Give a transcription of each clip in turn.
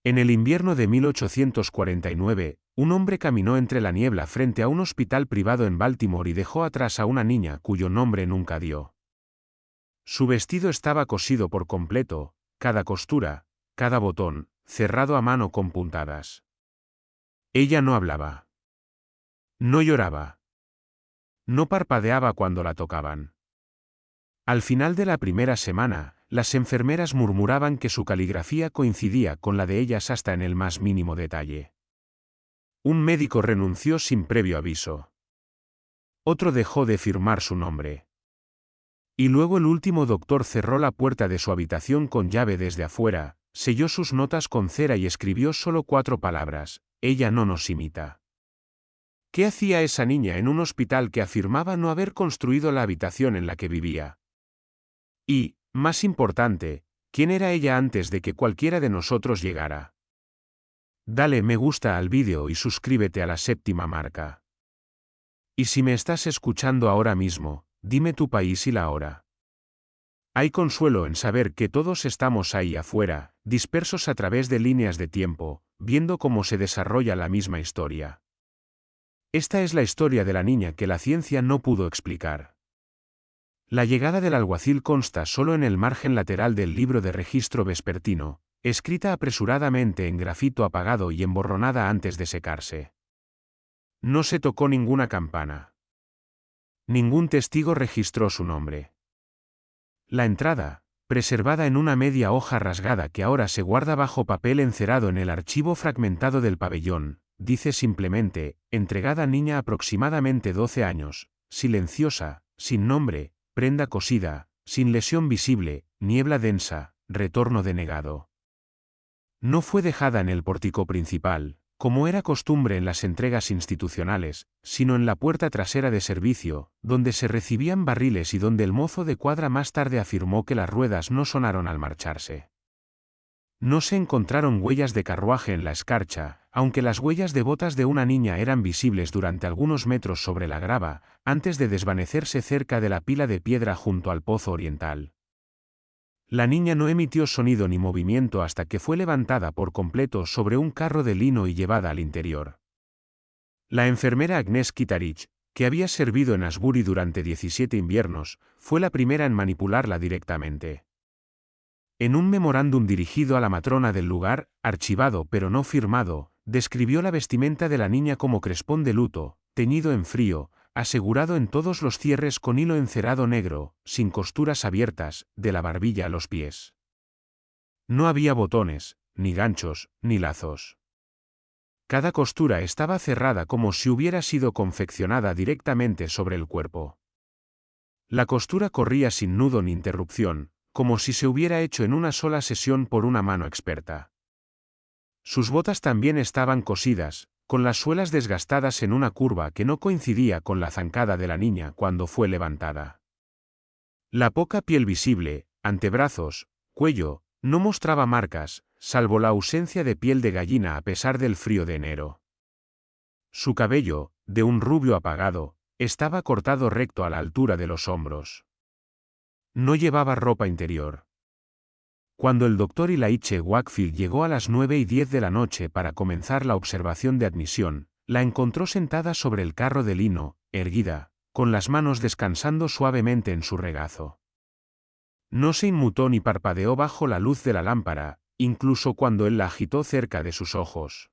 En el invierno de 1849, un hombre caminó entre la niebla frente a un hospital privado en Baltimore y dejó atrás a una niña cuyo nombre nunca dio. Su vestido estaba cosido por completo, cada costura, cada botón, cerrado a mano con puntadas. Ella no hablaba. No lloraba. No parpadeaba cuando la tocaban. Al final de la primera semana, las enfermeras murmuraban que su caligrafía coincidía con la de ellas hasta en el más mínimo detalle. Un médico renunció sin previo aviso. Otro dejó de firmar su nombre. Y luego el último doctor cerró la puerta de su habitación con llave desde afuera, selló sus notas con cera y escribió solo 4 palabras: ella no nos imita. ¿Qué hacía esa niña en un hospital que afirmaba no haber construido la habitación en la que vivía? Y, más importante, ¿quién era ella antes de que cualquiera de nosotros llegara? Dale me gusta al vídeo y suscríbete a La Séptima Marca. Y si me estás escuchando ahora mismo, dime tu país y la hora. Hay consuelo en saber que todos estamos ahí afuera, dispersos a través de líneas de tiempo, viendo cómo se desarrolla la misma historia. Esta es la historia de la niña que la ciencia no pudo explicar. La llegada del alguacil consta solo en el margen lateral del libro de registro vespertino, escrita apresuradamente en grafito apagado y emborronada antes de secarse. No se tocó ninguna campana. Ningún testigo registró su nombre. La entrada, preservada en una media hoja rasgada que ahora se guarda bajo papel encerado en el archivo fragmentado del pabellón, dice simplemente: entregada niña aproximadamente 12 años, silenciosa, sin nombre, prenda cosida, sin lesión visible, niebla densa, retorno denegado. No fue dejada en el pórtico principal, como era costumbre en las entregas institucionales, sino en la puerta trasera de servicio, donde se recibían barriles y donde el mozo de cuadra más tarde afirmó que las ruedas no sonaron al marcharse. No se encontraron huellas de carruaje en la escarcha, aunque las huellas de botas de una niña eran visibles durante algunos metros sobre la grava, antes de desvanecerse cerca de la pila de piedra junto al pozo oriental. La niña no emitió sonido ni movimiento hasta que fue levantada por completo sobre un carro de lino y llevada al interior. La enfermera Agnes Kittarich, que había servido en Asbury durante 17 inviernos, fue la primera en manipularla directamente. En un memorándum dirigido a la matrona del lugar, archivado pero no firmado, describió la vestimenta de la niña como crespón de luto, teñido en frío, asegurado en todos los cierres con hilo encerado negro, sin costuras abiertas, de la barbilla a los pies. No había botones, ni ganchos, ni lazos. Cada costura estaba cerrada como si hubiera sido confeccionada directamente sobre el cuerpo. La costura corría sin nudo ni interrupción, como si se hubiera hecho en una sola sesión por una mano experta. Sus botas también estaban cosidas, con las suelas desgastadas en una curva que no coincidía con la zancada de la niña cuando fue levantada. La poca piel visible, antebrazos, cuello, no mostraba marcas, salvo la ausencia de piel de gallina a pesar del frío de enero. Su cabello, de un rubio apagado, estaba cortado recto a la altura de los hombros. No llevaba ropa interior. Cuando el doctor Elijah Wakefield llegó a las 9:10 de la noche para comenzar la observación de admisión, la encontró sentada sobre el carro de lino, erguida, con las manos descansando suavemente en su regazo. No se inmutó ni parpadeó bajo la luz de la lámpara, incluso cuando él la agitó cerca de sus ojos.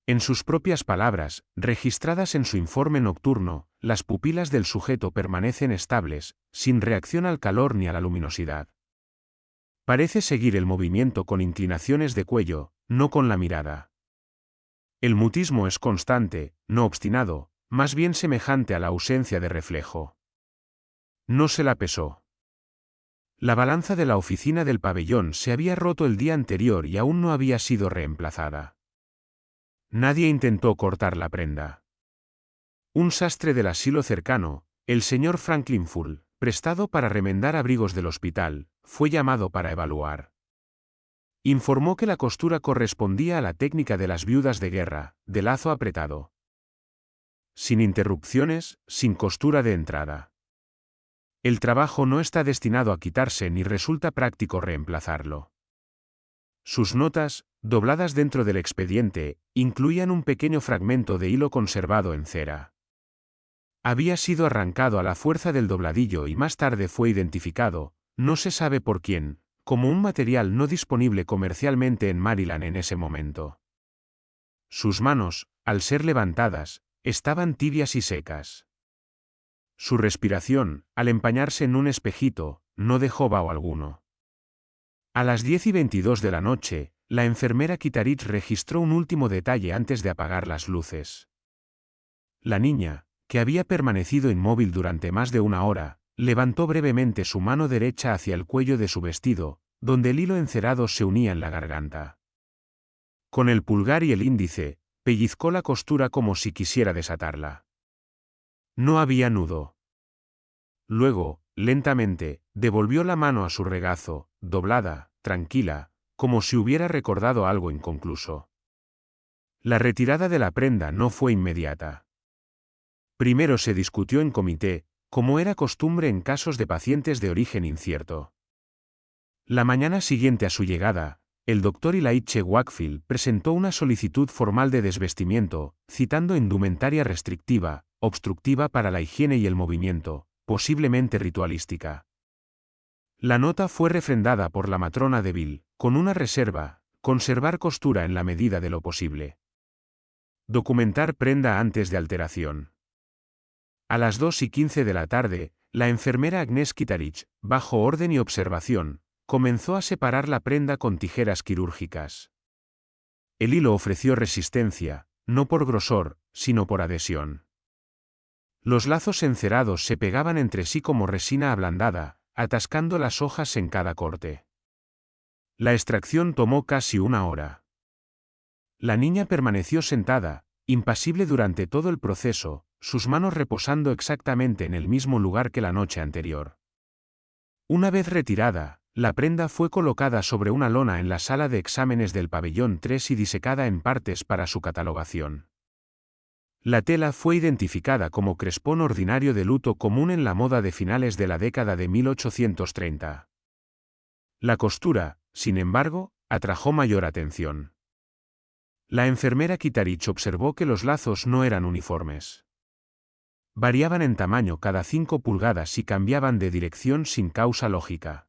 En sus propias palabras, registradas en su informe nocturno, las pupilas del sujeto permanecen estables, sin reacción al calor ni a la luminosidad. Parece seguir el movimiento con inclinaciones de cuello, no con la mirada. El mutismo es constante, no obstinado, más bien semejante a la ausencia de reflejo. No se la pesó. La balanza de la oficina del pabellón se había roto el día anterior y aún no había sido reemplazada. Nadie intentó cortar la prenda. Un sastre del asilo cercano, el señor Franklin Full, prestado para remendar abrigos del hospital, fue llamado para evaluar. Informó que la costura correspondía a la técnica de las viudas de guerra, de lazo apretado. Sin interrupciones, sin costura de entrada. El trabajo no está destinado a quitarse ni resulta práctico reemplazarlo. Sus notas, dobladas dentro del expediente, incluían un pequeño fragmento de hilo conservado en cera. Había sido arrancado a la fuerza del dobladillo y más tarde fue identificado, no se sabe por quién, como un material no disponible comercialmente en Maryland en ese momento. Sus manos, al ser levantadas, estaban tibias y secas. Su respiración, al empañarse en un espejito, no dejó vaho alguno. A las 10:22 de la noche, la enfermera Kittredge registró un último detalle antes de apagar las luces. La niña, que había permanecido inmóvil durante más de una hora, levantó brevemente su mano derecha hacia el cuello de su vestido, donde el hilo encerado se unía en la garganta. Con el pulgar y el índice, pellizcó la costura como si quisiera desatarla. No había nudo. Luego, lentamente, devolvió la mano a su regazo, doblada, tranquila, como si hubiera recordado algo inconcluso. La retirada de la prenda no fue inmediata. Primero se discutió en comité, como era costumbre en casos de pacientes de origen incierto. La mañana siguiente a su llegada, el Dr. Elijah Wakefield presentó una solicitud formal de desvestimiento, citando indumentaria restrictiva, obstructiva para la higiene y el movimiento, posiblemente ritualística. La nota fue refrendada por la matrona Deville, con una reserva: conservar costura en la medida de lo posible. Documentar prenda antes de alteración. A las 2:15 de la tarde, la enfermera Agnes Kittredge, bajo orden y observación, comenzó a separar la prenda con tijeras quirúrgicas. El hilo ofreció resistencia, no por grosor, sino por adhesión. Los lazos encerados se pegaban entre sí como resina ablandada, atascando las hojas en cada corte. La extracción tomó casi una hora. La niña permaneció sentada, impasible durante todo el proceso, sus manos reposando exactamente en el mismo lugar que la noche anterior. Una vez retirada, la prenda fue colocada sobre una lona en la sala de exámenes del pabellón 3 y disecada en partes para su catalogación. La tela fue identificada como crespón ordinario de luto común en la moda de finales de la década de 1830. La costura, sin embargo, atrajo mayor atención. La enfermera Kittredge observó que los lazos no eran uniformes. Variaban en tamaño cada 5 pulgadas y cambiaban de dirección sin causa lógica.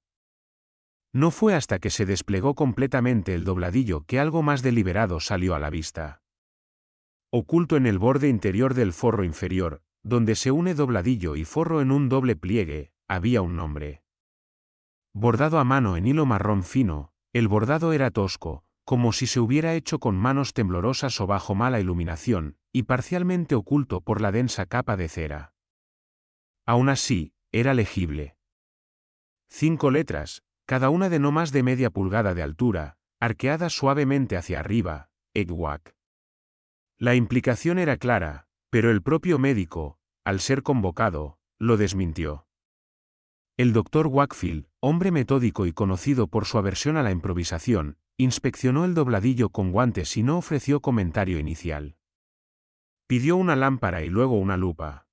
No fue hasta que se desplegó completamente el dobladillo que algo más deliberado salió a la vista. Oculto en el borde interior del forro inferior, donde se une dobladillo y forro en un doble pliegue, había un nombre. Bordado a mano en hilo marrón fino, el bordado era tosco, como si se hubiera hecho con manos temblorosas o bajo mala iluminación, y parcialmente oculto por la densa capa de cera. Aún así, era legible. 5 letras, cada una de no más de media pulgada de altura, arqueadas suavemente hacia arriba: EGWAC. La implicación era clara, pero el propio médico, al ser convocado, lo desmintió. El Dr. Wakefield, hombre metódico y conocido por su aversión a la improvisación, inspeccionó el dobladillo con guantes y no ofreció comentario inicial. Pidió una lámpara y luego una lupa.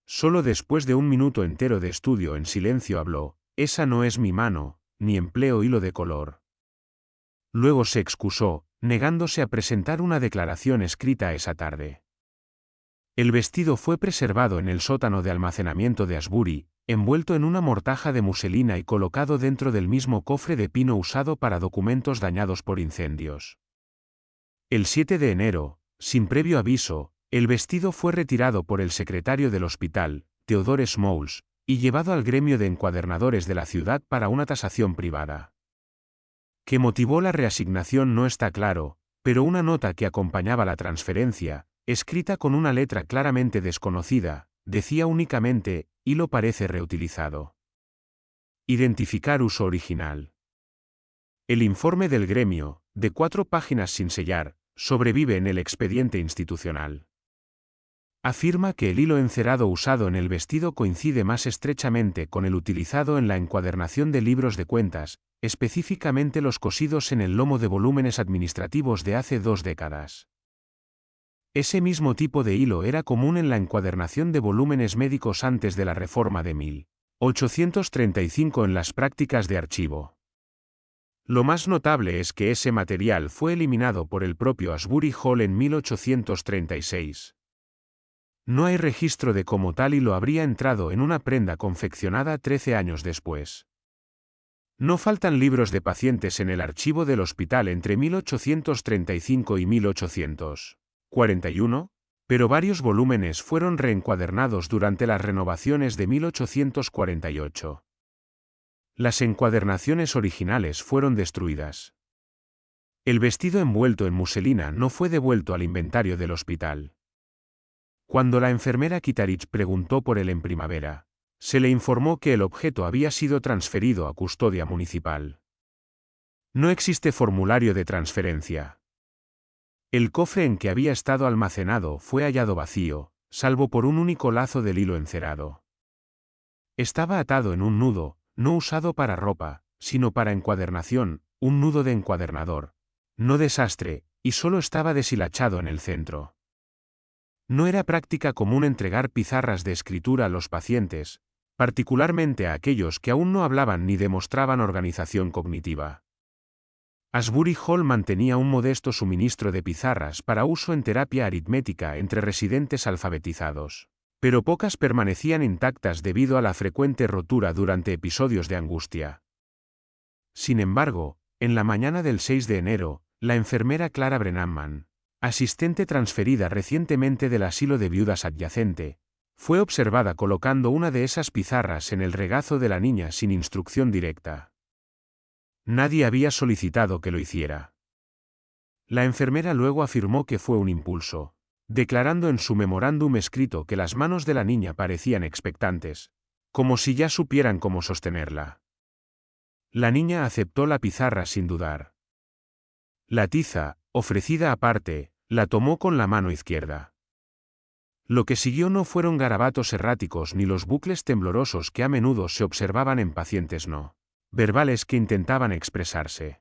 Solo después de un minuto entero de estudio en silencio habló: «Esa no es mi mano, ni empleo hilo de color». Luego se excusó, negándose a presentar una declaración escrita esa tarde. El vestido fue preservado en el sótano de almacenamiento de Asbury, envuelto en una mortaja de muselina y colocado dentro del mismo cofre de pino usado para documentos dañados por incendios. El 7 de enero, sin previo aviso, el vestido fue retirado por el secretario del hospital, Theodore Smalls, y llevado al gremio de encuadernadores de la ciudad para una tasación privada. ¿Qué motivó la reasignación? No está claro, pero una nota que acompañaba la transferencia, escrita con una letra claramente desconocida, decía únicamente: «Hilo parece reutilizado. Identificar uso original». El informe del gremio, de 4 páginas sin sellar, sobrevive en el expediente institucional. Afirma que el hilo encerado usado en el vestido coincide más estrechamente con el utilizado en la encuadernación de libros de cuentas, específicamente los cosidos en el lomo de volúmenes administrativos de hace 2 décadas. Ese mismo tipo de hilo era común en la encuadernación de volúmenes médicos antes de la reforma de 1835 en las prácticas de archivo. Lo más notable es que ese material fue eliminado por el propio Asbury Hall en 1836. No hay registro de cómo tal hilo habría entrado en una prenda confeccionada 13 años después. No faltan libros de pacientes en el archivo del hospital entre 1835 y 1841, pero varios volúmenes fueron reencuadernados durante las renovaciones de 1848. Las encuadernaciones originales fueron destruidas. El vestido envuelto en muselina no fue devuelto al inventario del hospital. Cuando la enfermera Kitarich preguntó por él en primavera, se le informó que el objeto había sido transferido a custodia municipal. No existe formulario de transferencia. El cofre en que había estado almacenado fue hallado vacío, salvo por un único lazo del hilo encerado. Estaba atado en un nudo, no usado para ropa, sino para encuadernación, un nudo de encuadernador. No desastre, y solo estaba deshilachado en el centro. No era práctica común entregar pizarras de escritura a los pacientes, particularmente a aquellos que aún no hablaban ni demostraban organización cognitiva. Asbury Hall mantenía un modesto suministro de pizarras para uso en terapia aritmética entre residentes alfabetizados, pero pocas permanecían intactas debido a la frecuente rotura durante episodios de angustia. Sin embargo, en la mañana del 6 de enero, la enfermera Clara Brennan, asistente transferida recientemente del asilo de viudas adyacente, fue observada colocando una de esas pizarras en el regazo de la niña sin instrucción directa. Nadie había solicitado que lo hiciera. La enfermera luego afirmó que fue un impulso, declarando en su memorándum escrito que las manos de la niña parecían expectantes, como si ya supieran cómo sostenerla. La niña aceptó la pizarra sin dudar. La tiza, ofrecida aparte, la tomó con la mano izquierda. Lo que siguió no fueron garabatos erráticos ni los bucles temblorosos que a menudo se observaban en pacientes no verbales que intentaban expresarse.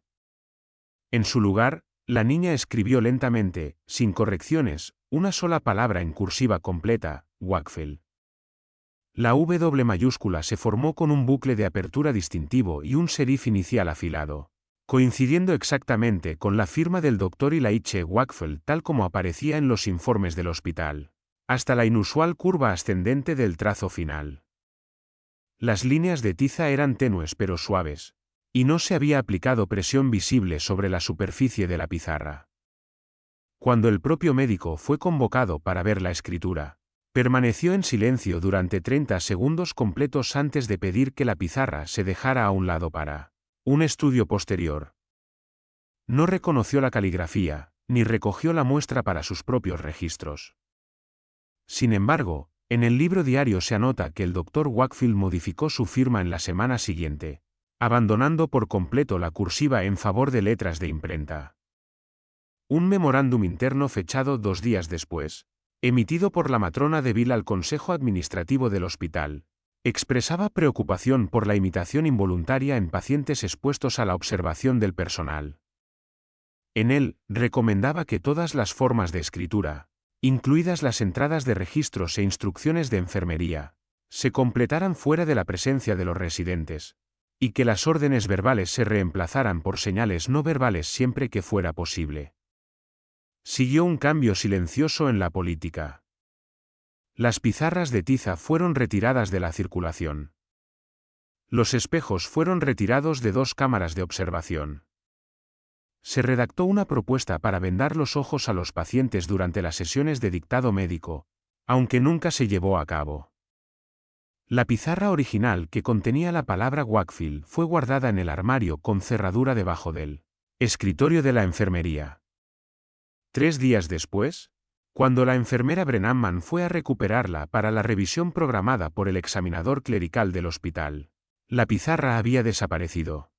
En su lugar, la niña escribió lentamente, sin correcciones, una sola palabra en cursiva completa, Wakefield. La W mayúscula se formó con un bucle de apertura distintivo y un serif inicial afilado, coincidiendo exactamente con la firma del Dr. Elijah Wakefield tal como aparecía en los informes del hospital, hasta la inusual curva ascendente del trazo final. Las líneas de tiza eran tenues pero suaves, y no se había aplicado presión visible sobre la superficie de la pizarra. Cuando el propio médico fue convocado para ver la escritura, permaneció en silencio durante 30 segundos completos antes de pedir que la pizarra se dejara a un lado para un estudio posterior. No reconoció la caligrafía, ni recogió la muestra para sus propios registros. Sin embargo, en el libro diario se anota que el Dr. Wakefield modificó su firma en la semana siguiente, abandonando por completo la cursiva en favor de letras de imprenta. Un memorándum interno fechado 2 días después, emitido por la matrona de Bill al Consejo Administrativo del hospital, expresaba preocupación por la imitación involuntaria en pacientes expuestos a la observación del personal. En él, recomendaba que todas las formas de escritura, incluidas las entradas de registros e instrucciones de enfermería, se completaran fuera de la presencia de los residentes, y que las órdenes verbales se reemplazaran por señales no verbales siempre que fuera posible. Siguió un cambio silencioso en la política. Las pizarras de tiza fueron retiradas de la circulación. Los espejos fueron retirados de 2 cámaras de observación. Se redactó una propuesta para vendar los ojos a los pacientes durante las sesiones de dictado médico, aunque nunca se llevó a cabo. La pizarra original que contenía la palabra Wakefield fue guardada en el armario con cerradura debajo del escritorio de la enfermería. 3 días después, cuando la enfermera Brennan fue a recuperarla para la revisión programada por el examinador clerical del hospital, la pizarra había desaparecido.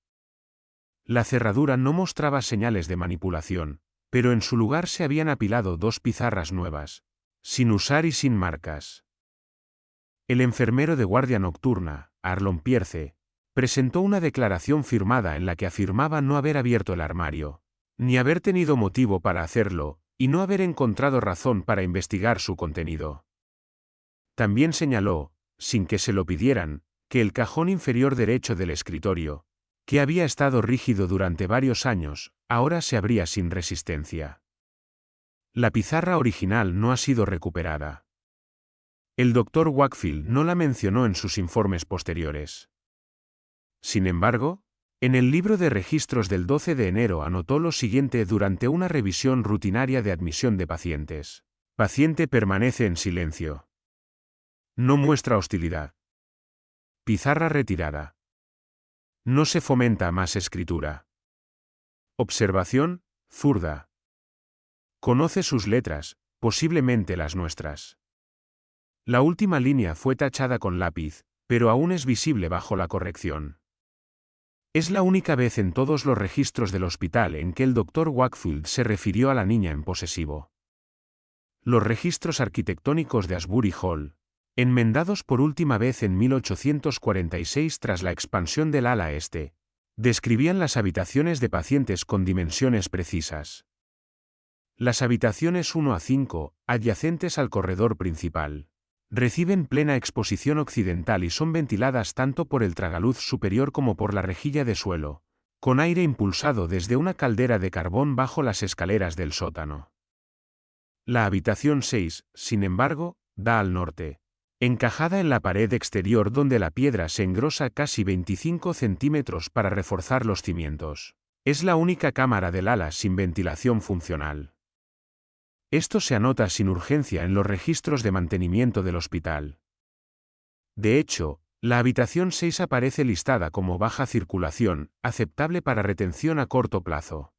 La cerradura no mostraba señales de manipulación, pero en su lugar se habían apilado 2 pizarras nuevas, sin usar y sin marcas. El enfermero de guardia nocturna, Arlon Pierce, presentó una declaración firmada en la que afirmaba no haber abierto el armario, ni haber tenido motivo para hacerlo, y no haber encontrado razón para investigar su contenido. También señaló, sin que se lo pidieran, que el cajón inferior derecho del escritorio, que había estado rígido durante varios años, ahora se abría sin resistencia. La pizarra original no ha sido recuperada. El Dr. Wakefield no la mencionó en sus informes posteriores. Sin embargo, en el libro de registros del 12 de enero anotó lo siguiente durante una revisión rutinaria de admisión de pacientes. Paciente permanece en silencio. No muestra hostilidad. Pizarra retirada. No se fomenta más escritura. Observación, zurda. Conoce sus letras, posiblemente las nuestras. La última línea fue tachada con lápiz, pero aún es visible bajo la corrección. Es la única vez en todos los registros del hospital en que el Dr. Wakefield se refirió a la niña en posesivo. Los registros arquitectónicos de Asbury Hall, enmendados por última vez en 1846 tras la expansión del ala este, describían las habitaciones de pacientes con dimensiones precisas. Las habitaciones 1 a 5, adyacentes al corredor principal, reciben plena exposición occidental y son ventiladas tanto por el tragaluz superior como por la rejilla de suelo, con aire impulsado desde una caldera de carbón bajo las escaleras del sótano. La habitación 6, sin embargo, da al norte, encajada en la pared exterior donde la piedra se engrosa casi 25 centímetros para reforzar los cimientos. Es la única cámara del ala sin ventilación funcional. Esto se anota sin urgencia en los registros de mantenimiento del hospital. De hecho, la habitación 6 aparece listada como baja circulación, aceptable para retención a corto plazo.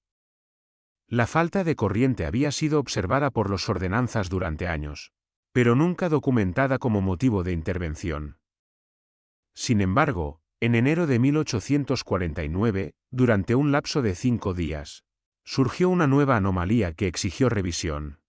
La falta de corriente había sido observada por los ordenanzas durante años, pero nunca documentada como motivo de intervención. Sin embargo, en enero de 1849, durante un lapso de 5 días, surgió una nueva anomalía que exigió revisión.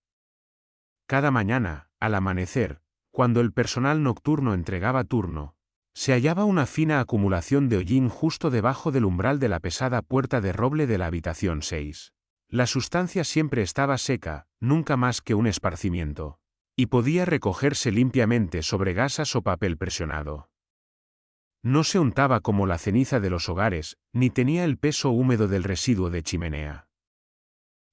Cada mañana, al amanecer, cuando el personal nocturno entregaba turno, se hallaba una fina acumulación de hollín justo debajo del umbral de la pesada puerta de roble de la habitación 6. La sustancia siempre estaba seca, nunca más que un esparcimiento, y podía recogerse limpiamente sobre gasas o papel presionado. No se untaba como la ceniza de los hogares, ni tenía el peso húmedo del residuo de chimenea.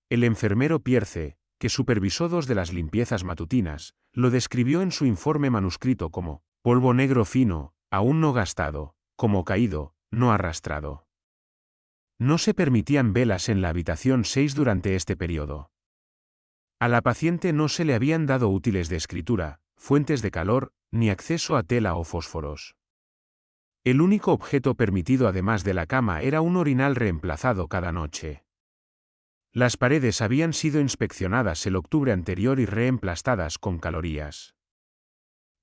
El enfermero Pierce, que supervisó 2 de las limpiezas matutinas, lo describió en su informe manuscrito como polvo negro fino, aún no gastado, como caído, no arrastrado. No se permitían velas en la habitación 6 durante este periodo. A la paciente no se le habían dado útiles de escritura, fuentes de calor, ni acceso a tela o fósforos. El único objeto permitido además de la cama era un orinal reemplazado cada noche. Las paredes habían sido inspeccionadas el octubre anterior y reemplastadas con calorías.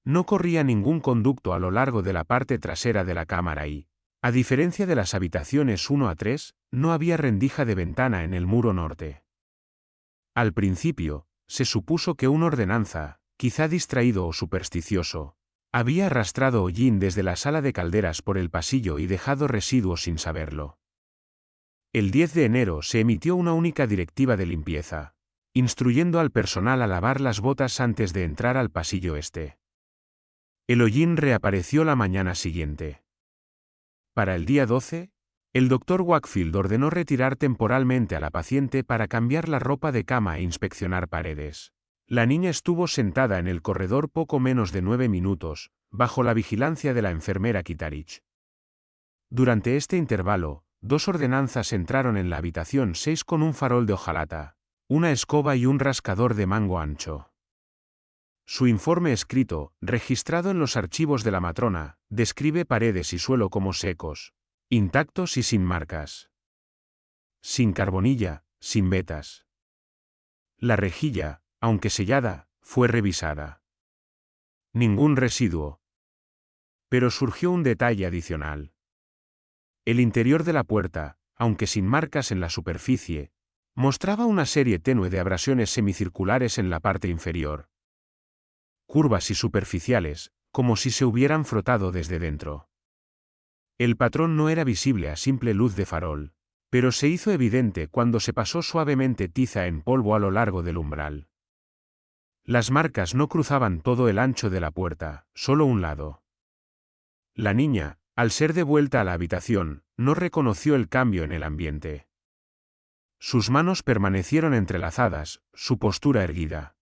No corría ningún conducto a lo largo de la parte trasera de la cámara y, a diferencia de las habitaciones 1 a 3, no había rendija de ventana en el muro norte. Al principio, se supuso que un ordenanza, quizá distraído o supersticioso, había arrastrado hollín desde la sala de calderas por el pasillo y dejado residuos sin saberlo. El 10 de enero se emitió una única directiva de limpieza, instruyendo al personal a lavar las botas antes de entrar al pasillo este. El hollín reapareció la mañana siguiente. Para el día 12, el Dr. Wakefield ordenó retirar temporalmente a la paciente para cambiar la ropa de cama e inspeccionar paredes. La niña estuvo sentada en el corredor poco menos de 9 minutos, bajo la vigilancia de la enfermera Kittredge. Durante este intervalo, 2 ordenanzas entraron en la habitación 6 con un farol de hojalata, una escoba y un rascador de mango ancho. Su informe escrito, registrado en los archivos de la matrona, describe paredes y suelo como secos, intactos y sin marcas. Sin carbonilla, sin vetas. La rejilla, aunque sellada, fue revisada. Ningún residuo. Pero surgió un detalle adicional. El interior de la puerta, aunque sin marcas en la superficie, mostraba una serie tenue de abrasiones semicirculares en la parte inferior. Curvas y superficiales, como si se hubieran frotado desde dentro. El patrón no era visible a simple luz de farol, pero se hizo evidente cuando se pasó suavemente tiza en polvo a lo largo del umbral. Las marcas no cruzaban todo el ancho de la puerta, solo un lado. La niña, Al ser de vuelta a la habitación, no reconoció el cambio en el ambiente. Sus manos permanecieron entrelazadas, su postura erguida.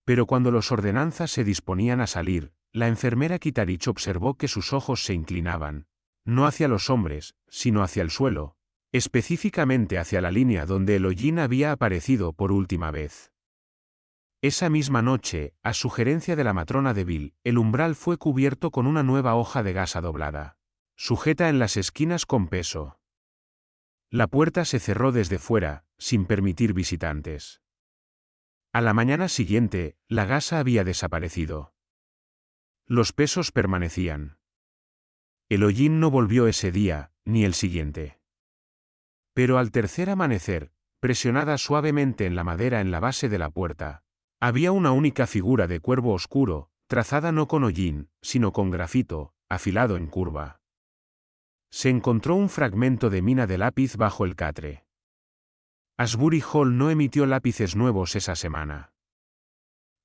Pero cuando los ordenanzas se disponían a salir, la enfermera Kitarich observó que sus ojos se inclinaban, no hacia los hombres, sino hacia el suelo, específicamente hacia la línea donde el hollín había aparecido por última vez. Esa misma noche, a sugerencia de la matrona Deville, el umbral fue cubierto con una nueva hoja de gasa doblada, sujeta en las esquinas con peso. La puerta se cerró desde fuera, sin permitir visitantes. A la mañana siguiente, la gasa había desaparecido. Los pesos permanecían. El hollín no volvió ese día, ni el siguiente. Pero al tercer amanecer, presionada suavemente en la madera en la base de la puerta, había una única figura de cuervo oscuro, trazada no con hollín, sino con grafito, afilado en curva. Se encontró un fragmento de mina de lápiz bajo el catre. Asbury Hall no emitió lápices nuevos esa semana.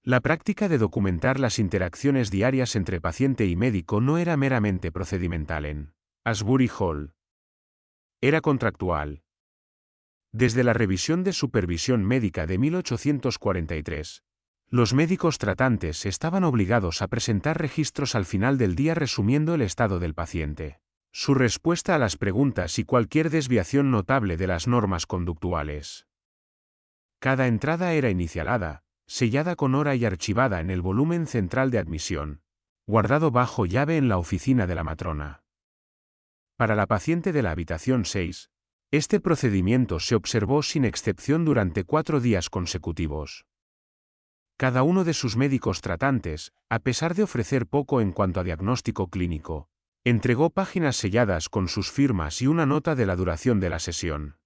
La práctica de documentar las interacciones diarias entre paciente y médico no era meramente procedimental en Asbury Hall. Era contractual. Desde la revisión de supervisión médica de 1843, los médicos tratantes estaban obligados a presentar registros al final del día resumiendo el estado del paciente, su respuesta a las preguntas y cualquier desviación notable de las normas conductuales. Cada entrada era inicialada, sellada con hora y archivada en el volumen central de admisión, guardado bajo llave en la oficina de la matrona. Para la paciente de la habitación 6, este procedimiento se observó sin excepción durante 4 días consecutivos. Cada uno de sus médicos tratantes, a pesar de ofrecer poco en cuanto a diagnóstico clínico, entregó páginas selladas con sus firmas y una nota de la duración de la sesión.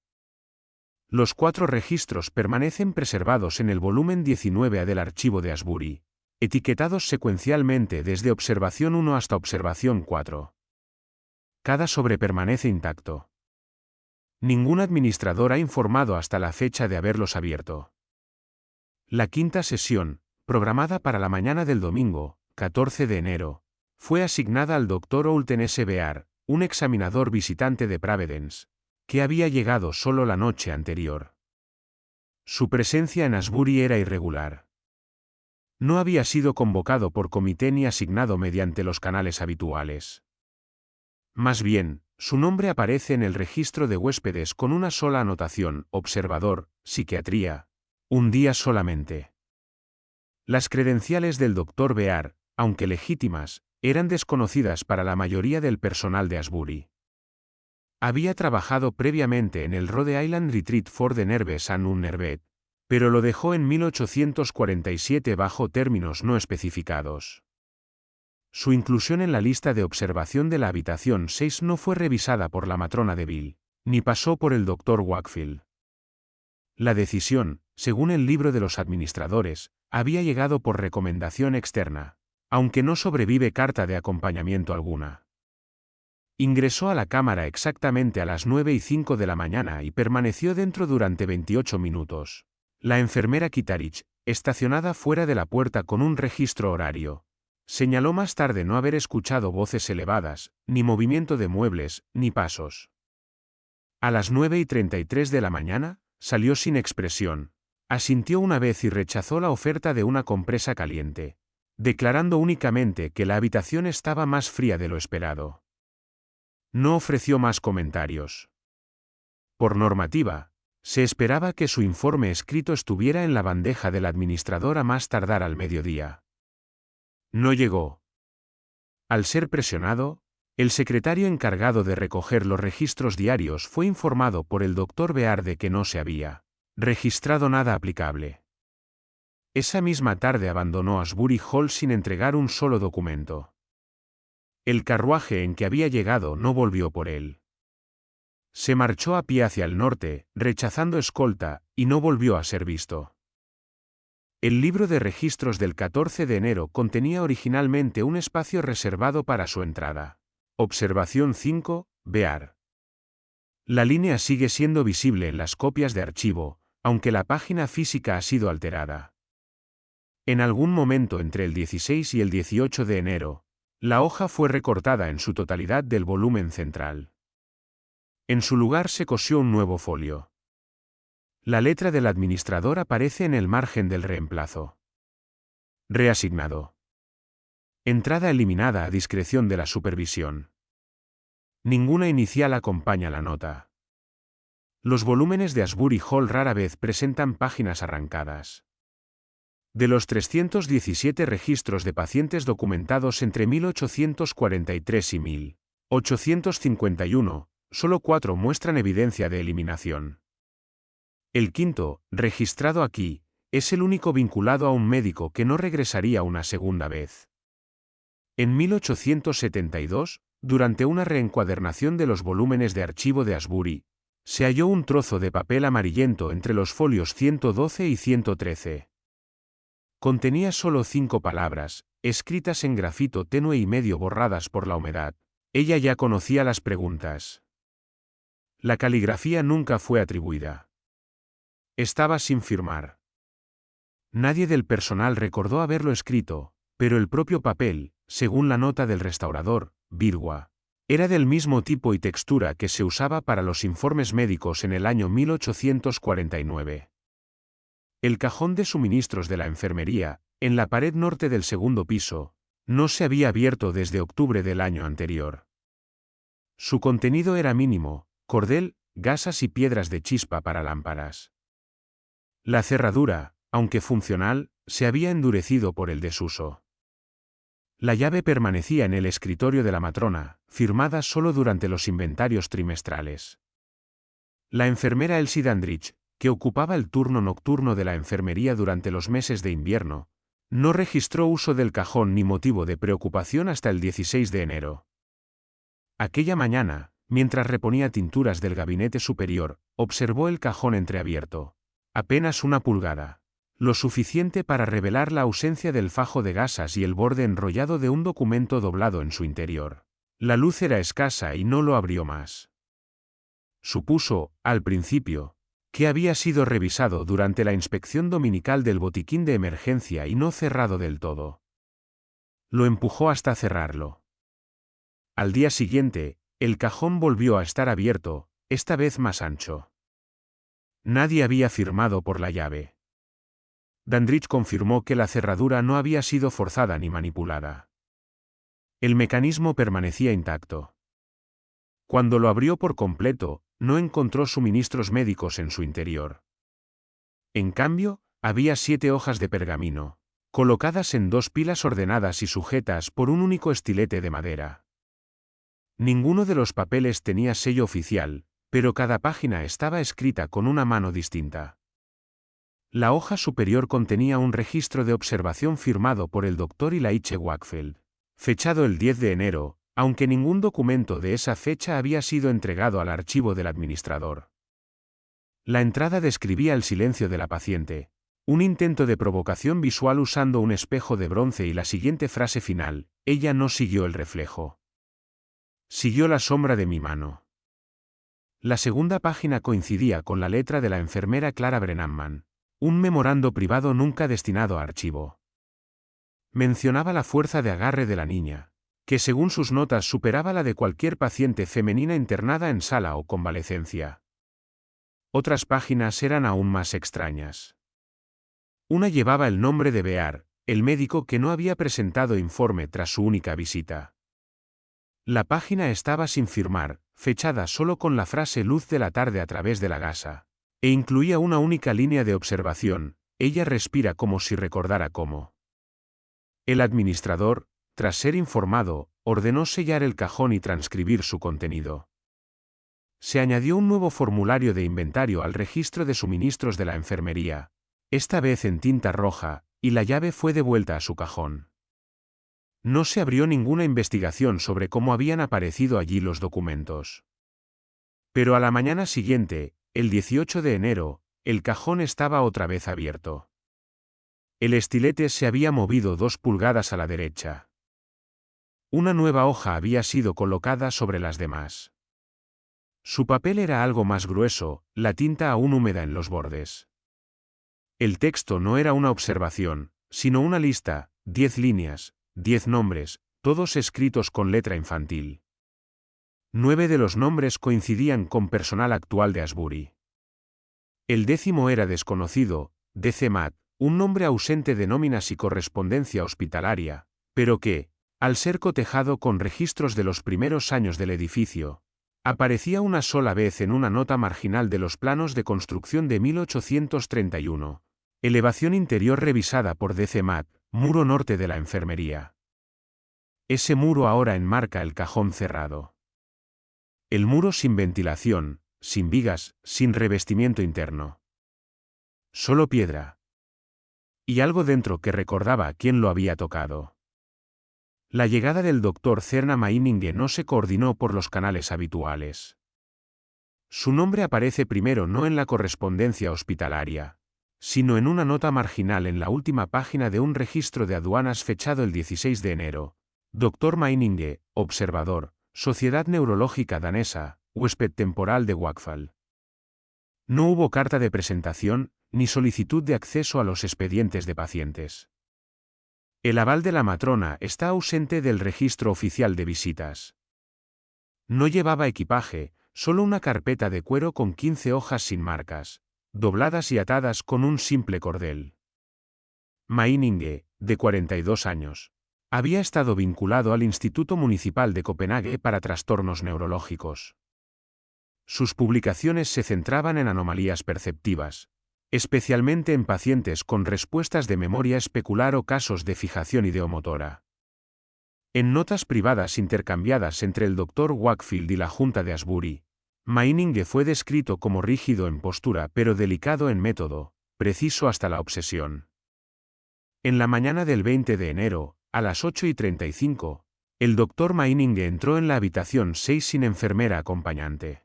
Los 4 registros permanecen preservados en el volumen 19A del archivo de Asbury, etiquetados secuencialmente desde observación 1 hasta observación 4. Cada sobre permanece intacto. Ningún administrador ha informado hasta la fecha de haberlos abierto. La quinta sesión, programada para la mañana del domingo, 14 de enero, fue asignada al Dr. Oulten S. Bear, un examinador visitante de Providence, que había llegado solo la noche anterior. Su presencia en Asbury era irregular. No había sido convocado por comité ni asignado mediante los canales habituales. Más bien, su nombre aparece en el registro de huéspedes con una sola anotación: observador, psiquiatría, un día solamente. Las credenciales del Dr. Bear, aunque legítimas, eran desconocidas para la mayoría del personal de Asbury. Había trabajado previamente en el Rhode Island Retreat for the Nervous and Unnerved, pero lo dejó en 1847 bajo términos no especificados. Su inclusión en la lista de observación de la habitación 6 no fue revisada por la matrona Deville, ni pasó por el Dr. Wakefield. La decisión, según el libro de los administradores, había llegado por recomendación externa, aunque no sobrevive carta de acompañamiento alguna. Ingresó a la cámara exactamente a las 9:05 de la mañana y permaneció dentro durante 28 minutos. La enfermera Kitarich, estacionada fuera de la puerta con un registro horario, señaló más tarde no haber escuchado voces elevadas, ni movimiento de muebles, ni pasos. A las 9:33 de la mañana, salió sin expresión, asintió una vez y rechazó la oferta de una compresa caliente, declarando únicamente que la habitación estaba más fría de lo esperado. No ofreció más comentarios. Por normativa, se esperaba que su informe escrito estuviera en la bandeja del administrador a más tardar al mediodía. No llegó. Al ser presionado, el secretario encargado de recoger los registros diarios fue informado por el Dr. Bear de que no se había registrado nada aplicable. Esa misma tarde abandonó Asbury Hall sin entregar un solo documento. El carruaje en que había llegado no volvió por él. Se marchó a pie hacia el norte, rechazando escolta, y no volvió a ser visto. El libro de registros del 14 de enero contenía originalmente un espacio reservado para su entrada. Observación 5, Bear. La línea sigue siendo visible en las copias de archivo, aunque la página física ha sido alterada. En algún momento entre el 16 y el 18 de enero, La hoja fue recortada en su totalidad del volumen central. En su lugar se cosió un nuevo folio. La letra del administrador aparece en el margen del reemplazo. Reasignado. Entrada eliminada a discreción de la supervisión. Ninguna inicial acompaña la nota. Los volúmenes de Asbury Hall rara vez presentan páginas arrancadas. De los 317 registros de pacientes documentados entre 1843 y 1851, solo 4 muestran evidencia de eliminación. El quinto, registrado aquí, es el único vinculado a un médico que no regresaría una segunda vez. En 1872, durante una reencuadernación de los volúmenes de archivo de Asbury, se halló un trozo de papel amarillento entre los folios 112 y 113. Contenía solo 5 palabras, escritas en grafito tenue y medio borradas por la humedad. Ella ya conocía las preguntas. La caligrafía nunca fue atribuida. Estaba sin firmar. Nadie del personal recordó haberlo escrito, pero el propio papel, según la nota del restaurador, Birwa, era del mismo tipo y textura que se usaba para los informes médicos en el año 1849. El cajón de suministros de la enfermería, en la pared norte del segundo piso, no se había abierto desde octubre del año anterior. Su contenido era mínimo: cordel, gasas y piedras de chispa para lámparas. La cerradura, aunque funcional, se había endurecido por el desuso. La llave permanecía en el escritorio de la matrona, firmada solo durante los inventarios trimestrales. La enfermera Elsie Dandridge, que ocupaba el turno nocturno de la enfermería durante los meses de invierno, no registró uso del cajón ni motivo de preocupación hasta el 16 de enero. Aquella mañana, mientras reponía tinturas del gabinete superior, observó el cajón entreabierto. Apenas 1 pulgada. Lo suficiente para revelar la ausencia del fajo de gasas y el borde enrollado de un documento doblado en su interior. La luz era escasa y no lo abrió más. Supuso, al principio, que había sido revisado durante la inspección dominical del botiquín de emergencia y no cerrado del todo. Lo empujó hasta cerrarlo. Al día siguiente, el cajón volvió a estar abierto, esta vez más ancho. Nadie había firmado por la llave. Dandridge confirmó que la cerradura no había sido forzada ni manipulada. El mecanismo permanecía intacto. Cuando lo abrió por completo, no encontró suministros médicos en su interior. En cambio, había 7 hojas de pergamino, colocadas en 2 pilas ordenadas y sujetas por un único estilete de madera. Ninguno de los papeles tenía sello oficial, pero cada página estaba escrita con una mano distinta. La hoja superior contenía un registro de observación firmado por el Dr. Elijah Wakefield, fechado el 10 de enero, aunque ningún documento de esa fecha había sido entregado al archivo del administrador. La entrada describía el silencio de la paciente, un intento de provocación visual usando un espejo de bronce y la siguiente frase final: ella no siguió el reflejo. Siguió la sombra de mi mano. La segunda página coincidía con la letra de la enfermera Clara Brennan, un memorando privado nunca destinado a archivo. Mencionaba la fuerza de agarre de la niña, que según sus notas superaba la de cualquier paciente femenina internada en sala o convalecencia. Otras páginas eran aún más extrañas. Una llevaba el nombre de Bear, el médico que no había presentado informe tras su única visita. La página estaba sin firmar, fechada solo con la frase luz de la tarde a través de la gasa, e incluía una única línea de observación: ella respira como si recordara cómo. El administrador, tras ser informado, ordenó sellar el cajón y transcribir su contenido. Se añadió un nuevo formulario de inventario al registro de suministros de la enfermería, esta vez en tinta roja, y la llave fue devuelta a su cajón. No se abrió ninguna investigación sobre cómo habían aparecido allí los documentos. Pero a la mañana siguiente, el 18 de enero, el cajón estaba otra vez abierto. El estilete se había movido 2 pulgadas a la derecha. Una nueva hoja había sido colocada sobre las demás. Su papel era algo más grueso, la tinta aún húmeda en los bordes. El texto no era una observación, sino una lista: 10 líneas, 10 nombres, todos escritos con letra infantil. 9 de los nombres coincidían con personal actual de Asbury. El 10º era desconocido, D.C. Matt, un nombre ausente de nóminas y correspondencia hospitalaria, pero que, al ser cotejado con registros de los primeros años del edificio, aparecía una sola vez en una nota marginal de los planos de construcción de 1831. Elevación interior revisada por D.C. Matt, muro norte de la enfermería. Ese muro ahora enmarca el cajón cerrado. El muro sin ventilación, sin vigas, sin revestimiento interno. Solo piedra. Y algo dentro que recordaba quién lo había tocado. La llegada del doctor Cerna Meininge no se coordinó por los canales habituales. Su nombre aparece primero no en la correspondencia hospitalaria, sino en una nota marginal en la última página de un registro de aduanas fechado el 16 de enero. Dr. Meininge, observador, Sociedad Neurológica Danesa, huésped temporal de Wakefield. No hubo carta de presentación, ni solicitud de acceso a los expedientes de pacientes. El aval de la matrona está ausente del registro oficial de visitas. No llevaba equipaje, solo una carpeta de cuero con 15 hojas sin marcas, dobladas y atadas con un simple cordel. Meininge, de 42 años, había estado vinculado al Instituto Municipal de Copenhague para Trastornos Neurológicos. Sus publicaciones se centraban en anomalías perceptivas, especialmente en pacientes con respuestas de memoria especular o casos de fijación ideomotora. En notas privadas intercambiadas entre el Dr. Wakefield y la Junta de Asbury, Meininge fue descrito como rígido en postura pero delicado en método, preciso hasta la obsesión. En la mañana del 20 de enero, a las 8:35, el Dr. Meininge entró en la habitación 6 sin enfermera acompañante.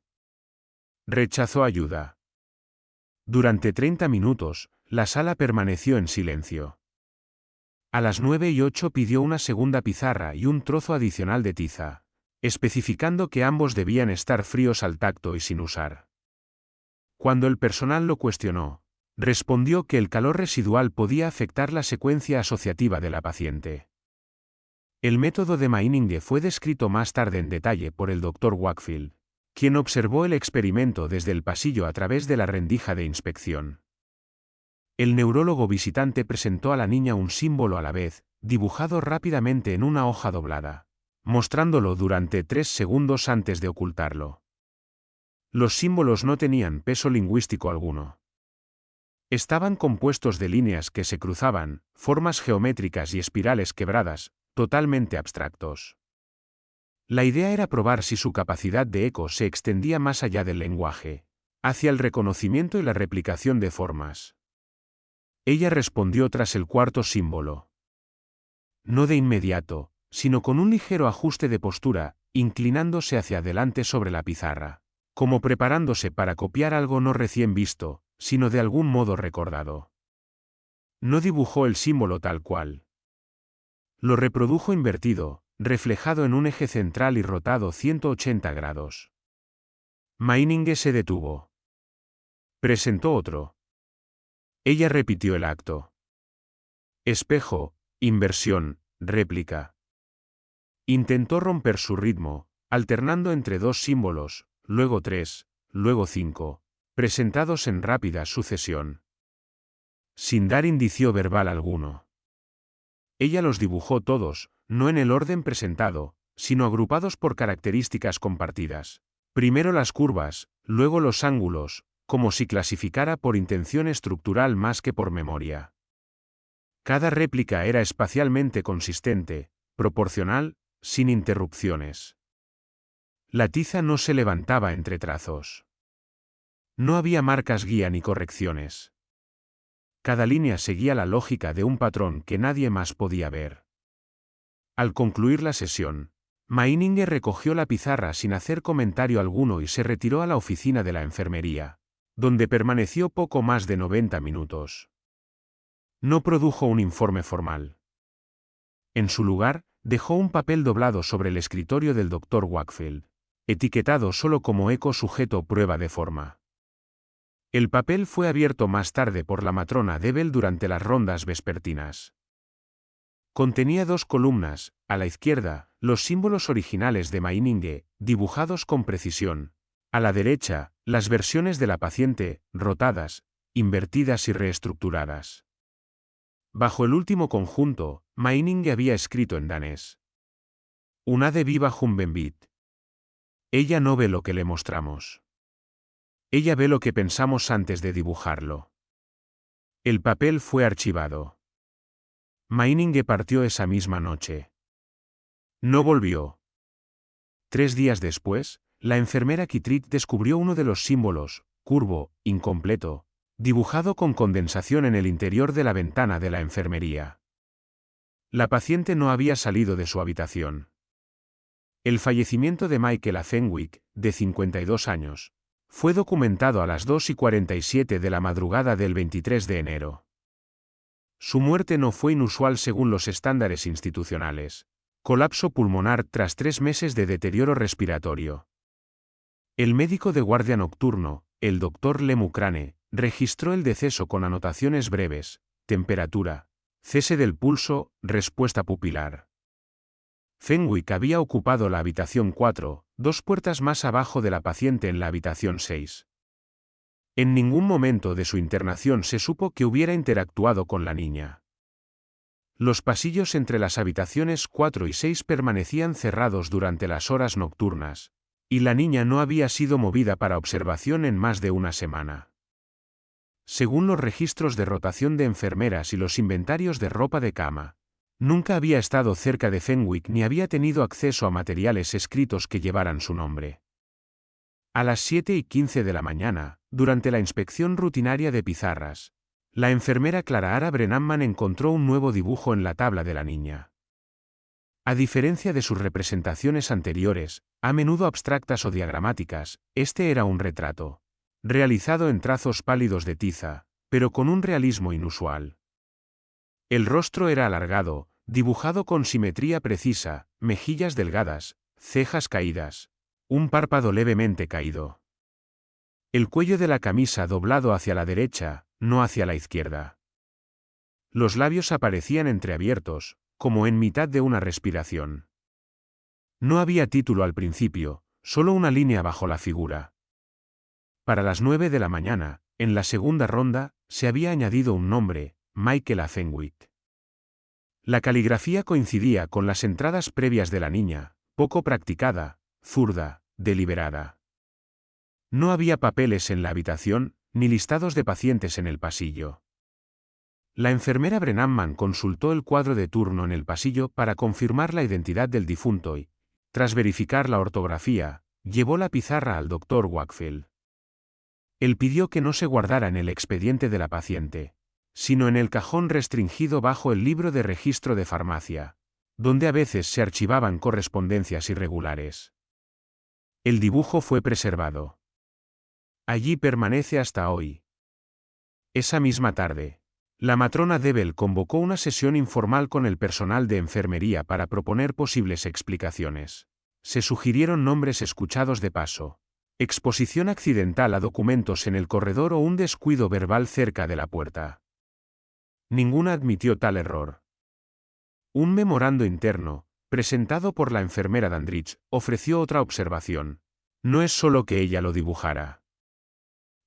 Rechazó ayuda. Durante 30 minutos, la sala permaneció en silencio. A las 9:08 pidió una segunda pizarra y un trozo adicional de tiza, especificando que ambos debían estar fríos al tacto y sin usar. Cuando el personal lo cuestionó, respondió que el calor residual podía afectar la secuencia asociativa de la paciente. El método de Meininge fue descrito más tarde en detalle por el Dr. Wakefield, quien observó el experimento desde el pasillo a través de la rendija de inspección. El neurólogo visitante presentó a la niña un símbolo a la vez, dibujado rápidamente en una hoja doblada, mostrándolo durante 3 segundos antes de ocultarlo. Los símbolos no tenían peso lingüístico alguno. Estaban compuestos de líneas que se cruzaban, formas geométricas y espirales quebradas, totalmente abstractos. La idea era probar si su capacidad de eco se extendía más allá del lenguaje, hacia el reconocimiento y la replicación de formas. Ella respondió tras el cuarto símbolo. No de inmediato, sino con un ligero ajuste de postura, inclinándose hacia adelante sobre la pizarra, como preparándose para copiar algo no recién visto, sino de algún modo recordado. No dibujó el símbolo tal cual. Lo reprodujo invertido, reflejado en un eje central y rotado 180 grados. Meininge se detuvo. Presentó otro. Ella repitió el acto. Espejo, inversión, réplica. Intentó romper su ritmo, alternando entre 2 símbolos, luego 3, luego 5, presentados en rápida sucesión. Sin dar indicio verbal alguno. Ella los dibujó todos, no en el orden presentado, sino agrupados por características compartidas. Primero las curvas, luego los ángulos, como si clasificara por intención estructural más que por memoria. Cada réplica era espacialmente consistente, proporcional, sin interrupciones. La tiza no se levantaba entre trazos. No había marcas guía ni correcciones. Cada línea seguía la lógica de un patrón que nadie más podía ver. Al concluir la sesión, Meininge recogió la pizarra sin hacer comentario alguno y se retiró a la oficina de la enfermería, donde permaneció poco más de 90 minutos. No produjo un informe formal. En su lugar, dejó un papel doblado sobre el escritorio del Dr. Wakefield, etiquetado solo como eco sujeto prueba de forma. El papel fue abierto más tarde por la matrona Debel durante las rondas vespertinas. Contenía 2 columnas, a la izquierda, los símbolos originales de Meiningen, dibujados con precisión. A la derecha, las versiones de la paciente, rotadas, invertidas y reestructuradas. Bajo el último conjunto, Meiningen había escrito en danés: Unade viva Humbenbit. Ella no ve lo que le mostramos. Ella ve lo que pensamos antes de dibujarlo. El papel fue archivado. Meiningen partió esa misma noche. No volvió. 3 días después, la enfermera Kittredge descubrió uno de los símbolos, curvo, incompleto, dibujado con condensación en el interior de la ventana de la enfermería. La paciente no había salido de su habitación. El fallecimiento de Michaela Fenwick, de 52 años, fue documentado a las 2:47 de la madrugada del 23 de enero. Su muerte no fue inusual según los estándares institucionales. Colapso pulmonar tras 3 meses de deterioro respiratorio. El médico de guardia nocturno, el Dr. Lemu Crane, registró el deceso con anotaciones breves: temperatura, cese del pulso, respuesta pupilar. Fenwick había ocupado la habitación 4, 2 puertas más abajo de la paciente en la habitación 6. En ningún momento de su internación se supo que hubiera interactuado con la niña. Los pasillos entre las habitaciones 4 y 6 permanecían cerrados durante las horas nocturnas, y la niña no había sido movida para observación en más de una semana. Según los registros de rotación de enfermeras y los inventarios de ropa de cama, nunca había estado cerca de Fenwick ni había tenido acceso a materiales escritos que llevaran su nombre. A las 7:15 de la mañana, durante la inspección rutinaria de pizarras, la enfermera Clara Brennan encontró un nuevo dibujo en la tabla de la niña. A diferencia de sus representaciones anteriores, a menudo abstractas o diagramáticas, este era un retrato, realizado en trazos pálidos de tiza, pero con un realismo inusual. El rostro era alargado, dibujado con simetría precisa, mejillas delgadas, cejas caídas, un párpado levemente caído. El cuello de la camisa doblado hacia la derecha, no hacia la izquierda. Los labios aparecían entreabiertos, como en mitad de una respiración. No había título al principio, solo una línea bajo la figura. Para las 9 de la mañana, en la segunda ronda, se había añadido un nombre: Michaela Fenwick. La caligrafía coincidía con las entradas previas de la niña, poco practicada, zurda, deliberada. No había papeles en la habitación, ni listados de pacientes en el pasillo. La enfermera Brennan consultó el cuadro de turno en el pasillo para confirmar la identidad del difunto y, tras verificar la ortografía, llevó la pizarra al Dr. Wakefield. Él pidió que no se guardara en el expediente de la paciente, sino en el cajón restringido bajo el libro de registro de farmacia, donde a veces se archivaban correspondencias irregulares. El dibujo fue preservado. Allí permanece hasta hoy. Esa misma tarde, la matrona Debel convocó una sesión informal con el personal de enfermería para proponer posibles explicaciones. Se sugirieron nombres escuchados de paso, exposición accidental a documentos en el corredor o un descuido verbal cerca de la puerta. Ninguna admitió tal error. Un memorando interno, presentado por la enfermera Dandridge, ofreció otra observación. No es solo que ella lo dibujara.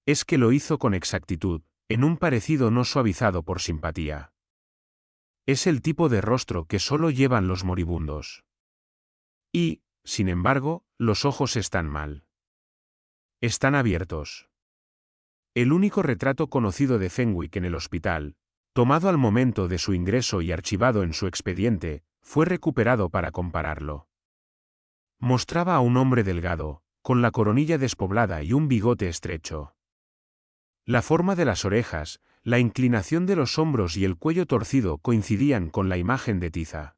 Es que lo hizo con exactitud, en un parecido no suavizado por simpatía. Es el tipo de rostro que solo llevan los moribundos. Y, sin embargo, los ojos están mal. Están abiertos. El único retrato conocido de Fenwick en el hospital, tomado al momento de su ingreso y archivado en su expediente, fue recuperado para compararlo. Mostraba a un hombre delgado, con la coronilla despoblada y un bigote estrecho. La forma de las orejas, la inclinación de los hombros y el cuello torcido coincidían con la imagen de tiza.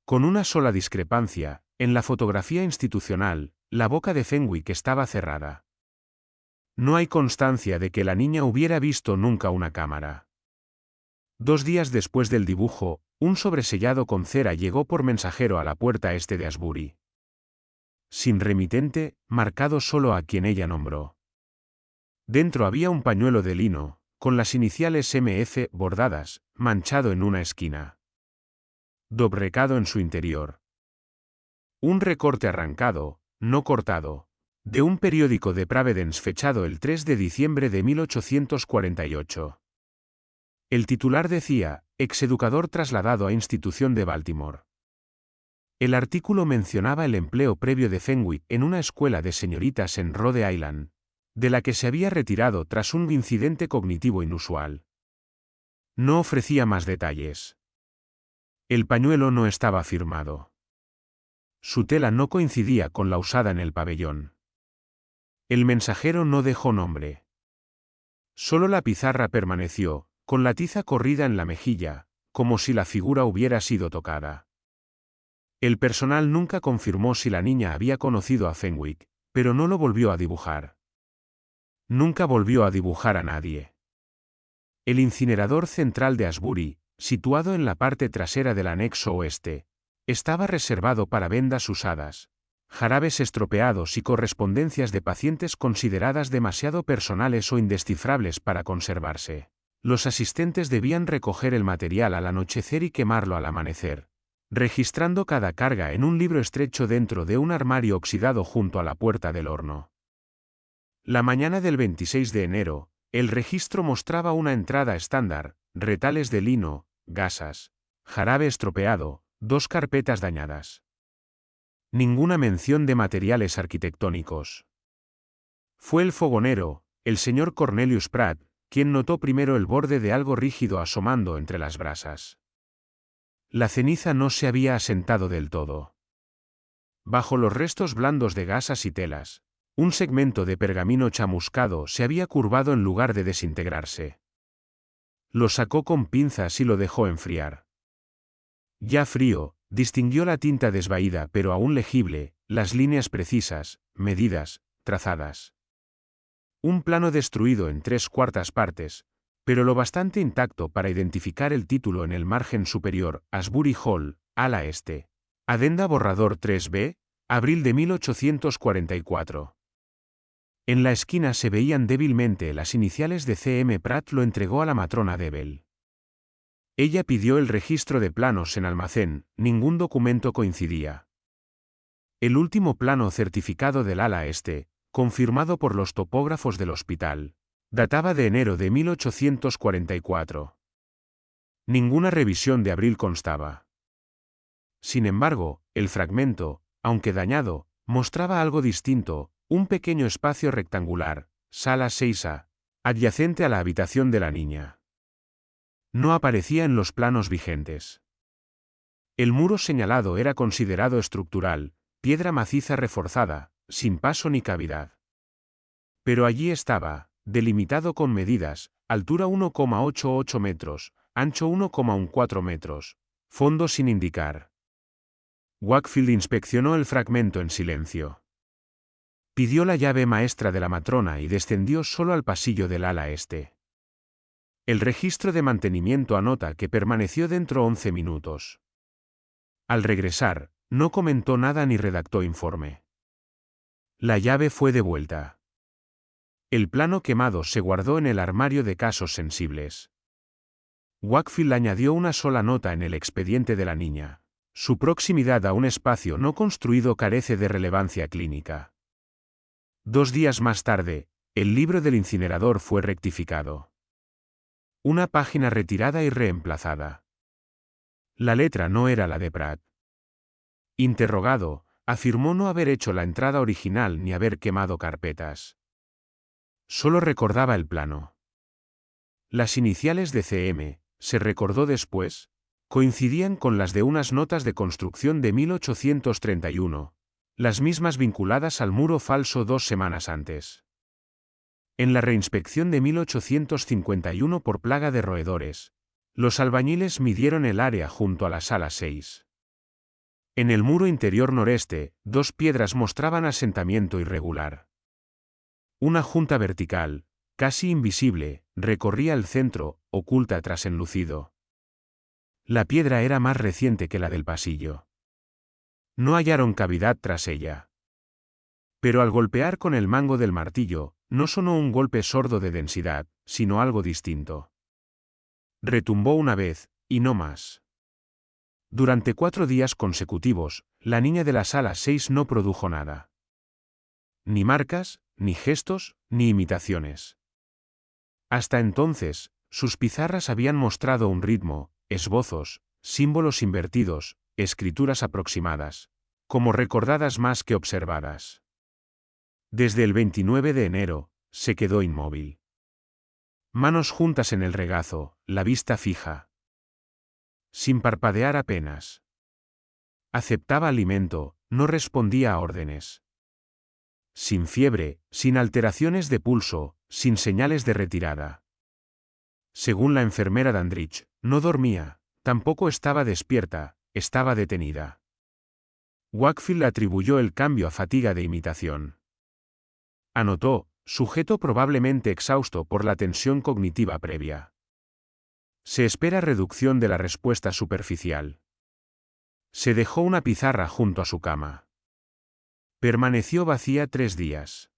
Con una sola discrepancia, en la fotografía institucional, la boca de Fenwick estaba cerrada. No hay constancia de que la niña hubiera visto nunca una cámara. 2 días después del dibujo, un sobresellado con cera llegó por mensajero a la puerta este de Asbury. Sin remitente, marcado solo a quien ella nombró. Dentro había un pañuelo de lino, con las iniciales MF bordadas, manchado en una esquina. dobrecado en su interior. Un recorte arrancado, no cortado, de un periódico de Providence fechado el 3 de diciembre de 1848. El titular decía, exeducador trasladado a institución de Baltimore. El artículo mencionaba el empleo previo de Fenwick en una escuela de señoritas en Rhode Island, de la que se había retirado tras un incidente cognitivo inusual. No ofrecía más detalles. El pañuelo no estaba firmado. Su tela no coincidía con la usada en el pabellón. El mensajero no dejó nombre. Solo la pizarra permaneció, con la tiza corrida en la mejilla, como si la figura hubiera sido tocada. El personal nunca confirmó si la niña había conocido a Fenwick, pero no lo volvió a dibujar. Nunca volvió a dibujar a nadie. El incinerador central de Asbury, situado en la parte trasera del anexo oeste, estaba reservado para vendas usadas, jarabes estropeados y correspondencias de pacientes consideradas demasiado personales o indescifrables para conservarse. Los asistentes debían recoger el material al anochecer y quemarlo al amanecer, registrando cada carga en un libro estrecho dentro de un armario oxidado junto a la puerta del horno. La mañana del 26 de enero, el registro mostraba una entrada estándar, retales de lino, gasas, jarabe estropeado, 2 carpetas dañadas. Ninguna mención de materiales arquitectónicos. Fue el fogonero, el señor Cornelius Pratt, quien notó primero el borde de algo rígido asomando entre las brasas. La ceniza no se había asentado del todo. Bajo los restos blandos de gasas y telas, un segmento de pergamino chamuscado se había curvado en lugar de desintegrarse. Lo sacó con pinzas y lo dejó enfriar. Ya frío, distinguió la tinta desvaída pero aún legible, las líneas precisas, medidas, trazadas. Un plano destruido en 3/4 partes, pero lo bastante intacto para identificar el título en el margen superior, Asbury Hall, ala este. Adenda borrador 3b, abril de 1844. En la esquina se veían débilmente las iniciales de C.M. Pratt. Lo entregó a la matrona Debel. Ella pidió el registro de planos en almacén, ningún documento coincidía. El último plano certificado del ala este, confirmado por los topógrafos del hospital, databa de enero de 1844. Ninguna revisión de abril constaba. Sin embargo, el fragmento, aunque dañado, mostraba algo distinto, un pequeño espacio rectangular, sala 6A, adyacente a la habitación de la niña. No aparecía en los planos vigentes. El muro señalado era considerado estructural, piedra maciza reforzada, sin paso ni cavidad. Pero allí estaba, delimitado con medidas, altura 1,88 metros, ancho 1,14 metros, fondo sin indicar. Wakefield inspeccionó el fragmento en silencio. Pidió la llave maestra de la matrona y descendió solo al pasillo del ala este. El registro de mantenimiento anota que permaneció dentro 11 minutos. Al regresar, no comentó nada ni redactó informe. La llave fue devuelta. El plano quemado se guardó en el armario de casos sensibles. Wakefield añadió una sola nota en el expediente de la niña. Su proximidad a un espacio no construido carece de relevancia clínica. 2 días más tarde, el libro del incinerador fue rectificado. Una página retirada y reemplazada. La letra no era la de Pratt. Interrogado, afirmó no haber hecho la entrada original ni haber quemado carpetas. Solo recordaba el plano. Las iniciales de CM, se recordó después, coincidían con las de unas notas de construcción de 1831, las mismas vinculadas al muro falso 2 semanas antes. En la reinspección de 1851 por plaga de roedores, los albañiles midieron el área junto a la sala 6. En el muro interior noreste, 2 piedras mostraban asentamiento irregular. Una junta vertical, casi invisible, recorría el centro, oculta tras enlucido. La piedra era más reciente que la del pasillo. No hallaron cavidad tras ella. Pero al golpear con el mango del martillo, no sonó un golpe sordo de densidad, sino algo distinto. Retumbó una vez, y no más. Durante 4 días consecutivos, la niña de la sala 6 no produjo nada. Ni marcas, ni gestos, ni imitaciones. Hasta entonces, sus pizarras habían mostrado un ritmo, esbozos, símbolos invertidos, escrituras aproximadas, como recordadas más que observadas. Desde el 29 de enero, se quedó inmóvil. Manos juntas en el regazo, la vista fija. Sin parpadear apenas. Aceptaba alimento, no respondía a órdenes. Sin fiebre, sin alteraciones de pulso, sin señales de retirada. Según la enfermera Dandridge, no dormía, tampoco estaba despierta, estaba detenida. Wakefield atribuyó el cambio a fatiga de imitación. Anotó, sujeto probablemente exhausto por la tensión cognitiva previa. Se espera reducción de la respuesta superficial. Se dejó una pizarra junto a su cama. Permaneció vacía 3 días.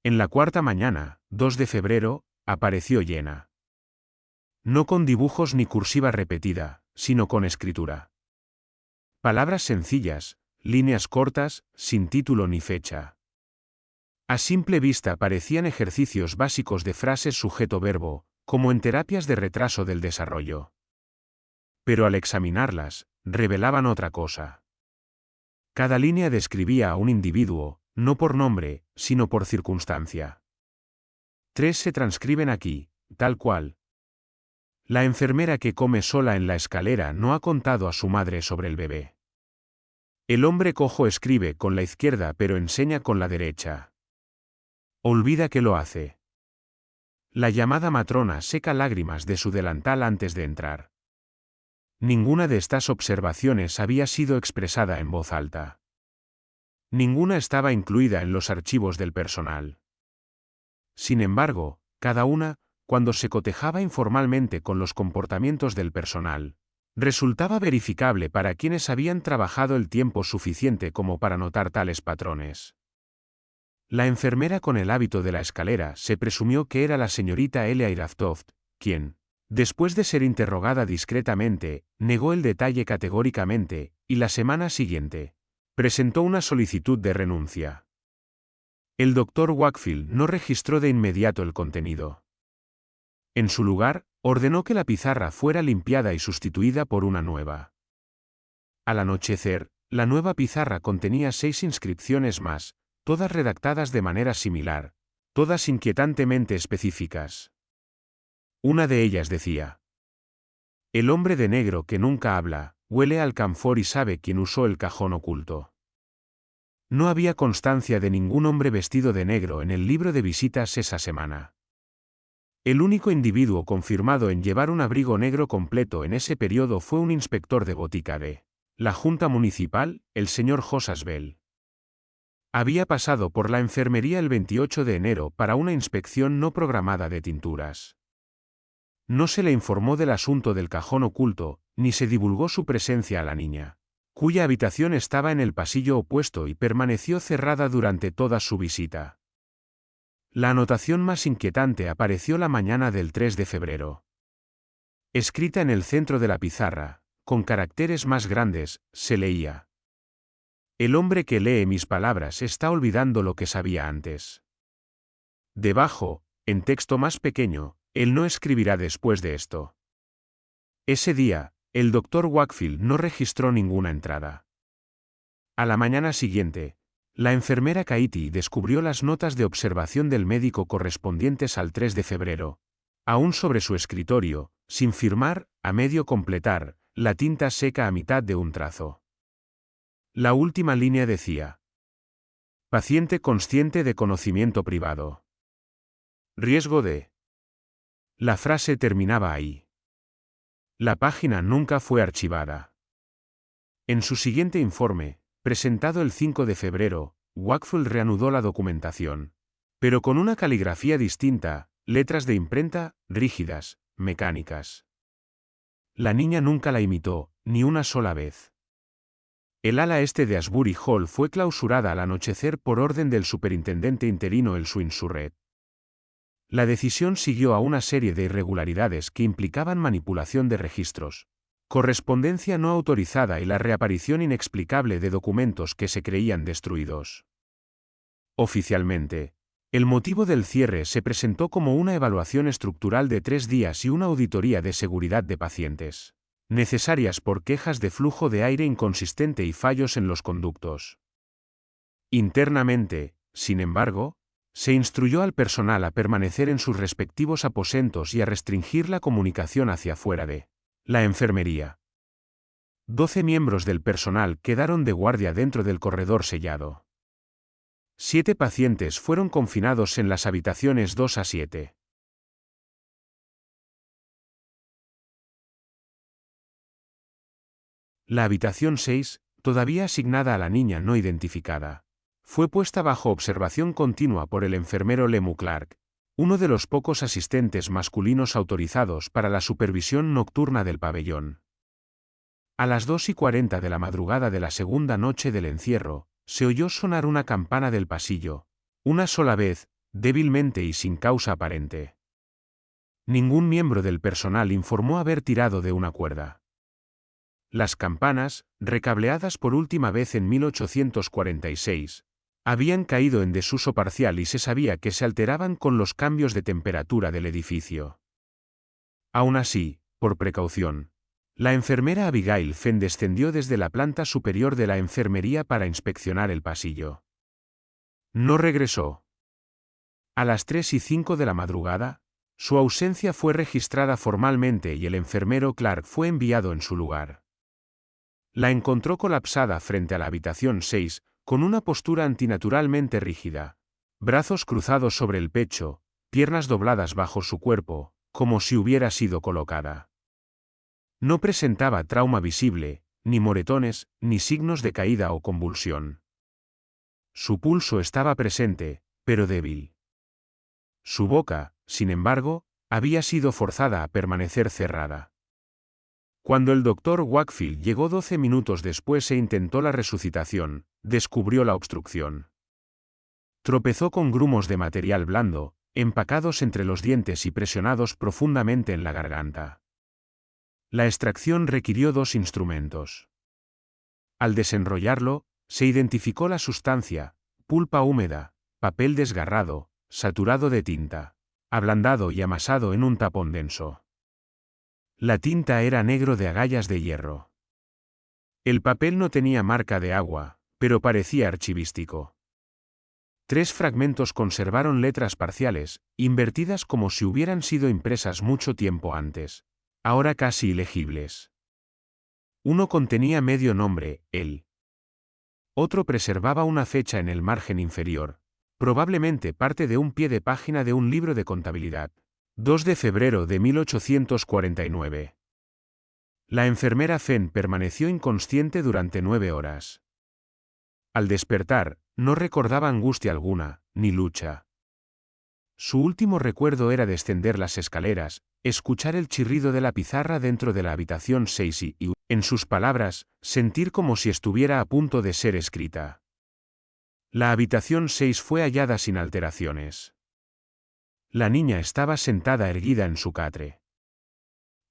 En la cuarta mañana, 2 de febrero, apareció llena. No con dibujos ni cursiva repetida, sino con escritura. Palabras sencillas, líneas cortas, sin título ni fecha. A simple vista parecían ejercicios básicos de frases sujeto-verbo, como en terapias de retraso del desarrollo. Pero al examinarlas, revelaban otra cosa. Cada línea describía a un individuo, no por nombre, sino por circunstancia. 3 se transcriben aquí, tal cual. La enfermera que come sola en la escalera no ha contado a su madre sobre el bebé. El hombre cojo escribe con la izquierda pero enseña con la derecha. Olvida que lo hace. La llamada matrona seca lágrimas de su delantal antes de entrar. Ninguna de estas observaciones había sido expresada en voz alta. Ninguna estaba incluida en los archivos del personal. Sin embargo, cada una, cuando se cotejaba informalmente con los comportamientos del personal, resultaba verificable para quienes habían trabajado el tiempo suficiente como para notar tales patrones. La enfermera con el hábito de la escalera se presumió que era la señorita Elia Iraftoft, quien, después de ser interrogada discretamente, negó el detalle categóricamente, y la semana siguiente, presentó una solicitud de renuncia. El doctor Wakefield no registró de inmediato el contenido. En su lugar, ordenó que la pizarra fuera limpiada y sustituida por una nueva. Al anochecer, la nueva pizarra contenía 6 inscripciones más, todas redactadas de manera similar, todas inquietantemente específicas. Una de ellas decía: el hombre de negro que nunca habla, huele al camphor y sabe quién usó el cajón oculto. No había constancia de ningún hombre vestido de negro en el libro de visitas esa semana. El único individuo confirmado en llevar un abrigo negro completo en ese periodo fue un inspector de botica de la Junta Municipal, el señor Josas Bell. Había pasado por la enfermería el 28 de enero para una inspección no programada de tinturas. No se le informó del asunto del cajón oculto, ni se divulgó su presencia a la niña, cuya habitación estaba en el pasillo opuesto y permaneció cerrada durante toda su visita. La anotación más inquietante apareció la mañana del 3 de febrero. Escrita en el centro de la pizarra, con caracteres más grandes, se leía: el hombre que lee mis palabras está olvidando lo que sabía antes. Debajo, en texto más pequeño, él no escribirá después de esto. Ese día, el doctor Wakefield no registró ninguna entrada. A la mañana siguiente, la enfermera Katie descubrió las notas de observación del médico correspondientes al 3 de febrero, aún sobre su escritorio, sin firmar, a medio completar, la tinta seca a mitad de un trazo. La última línea decía: paciente consciente de conocimiento privado. Riesgo de... La frase terminaba ahí. La página nunca fue archivada. En su siguiente informe, presentado el 5 de febrero, Wakefield reanudó la documentación, pero con una caligrafía distinta, letras de imprenta, rígidas, mecánicas. La niña nunca la imitó, ni una sola vez. El ala este de Asbury Hall fue clausurada al anochecer por orden del superintendente interino el Swinsurret. La decisión siguió a una serie de irregularidades que implicaban manipulación de registros, correspondencia no autorizada y la reaparición inexplicable de documentos que se creían destruidos. Oficialmente, el motivo del cierre se presentó como una evaluación estructural de 3 días y una auditoría de seguridad de pacientes, necesarias por quejas de flujo de aire inconsistente y fallos en los conductos. Internamente, sin embargo, se instruyó al personal a permanecer en sus respectivos aposentos y a restringir la comunicación hacia fuera de la enfermería. 12 miembros del personal quedaron de guardia dentro del corredor sellado. 7 pacientes fueron confinados en las habitaciones 2 a 7. La habitación 6, todavía asignada a la niña no identificada, fue puesta bajo observación continua por el enfermero Lemu Clark, uno de los pocos asistentes masculinos autorizados para la supervisión nocturna del pabellón. A las 2:40 de la madrugada de la segunda noche del encierro, se oyó sonar una campana del pasillo, una sola vez, débilmente y sin causa aparente. Ningún miembro del personal informó haber tirado de una cuerda. Las campanas, recableadas por última vez en 1846, habían caído en desuso parcial y se sabía que se alteraban con los cambios de temperatura del edificio. Aún así, por precaución, la enfermera Abigail Fenn descendió desde la planta superior de la enfermería para inspeccionar el pasillo. No regresó. A las 3:05 de la madrugada, su ausencia fue registrada formalmente y el enfermero Clark fue enviado en su lugar. La encontró colapsada frente a la habitación 6, con una postura antinaturalmente rígida, brazos cruzados sobre el pecho, piernas dobladas bajo su cuerpo, como si hubiera sido colocada. No presentaba trauma visible, ni moretones, ni signos de caída o convulsión. Su pulso estaba presente, pero débil. Su boca, sin embargo, había sido forzada a permanecer cerrada. Cuando el doctor Wakefield llegó 12 minutos después e intentó la resucitación, descubrió la obstrucción. Tropezó con grumos de material blando, empacados entre los dientes y presionados profundamente en la garganta. La extracción requirió 2 instrumentos. Al desenrollarlo, se identificó la sustancia: pulpa húmeda, papel desgarrado, saturado de tinta, ablandado y amasado en un tapón denso. La tinta era negro de agallas de hierro. El papel no tenía marca de agua, pero parecía archivístico. 3 fragmentos conservaron letras parciales, invertidas como si hubieran sido impresas mucho tiempo antes, ahora casi ilegibles. Uno contenía medio nombre, el. Otro preservaba una fecha en el margen inferior, probablemente parte de un pie de página de un libro de contabilidad. 2 de febrero de 1849. La enfermera Fenn permaneció inconsciente durante 9 horas. Al despertar, no recordaba angustia alguna, ni lucha. Su último recuerdo era descender las escaleras, escuchar el chirrido de la pizarra dentro de la habitación 6 y, en sus palabras, sentir como si estuviera a punto de ser escrita. La habitación 6 fue hallada sin alteraciones. La niña estaba sentada erguida en su catre.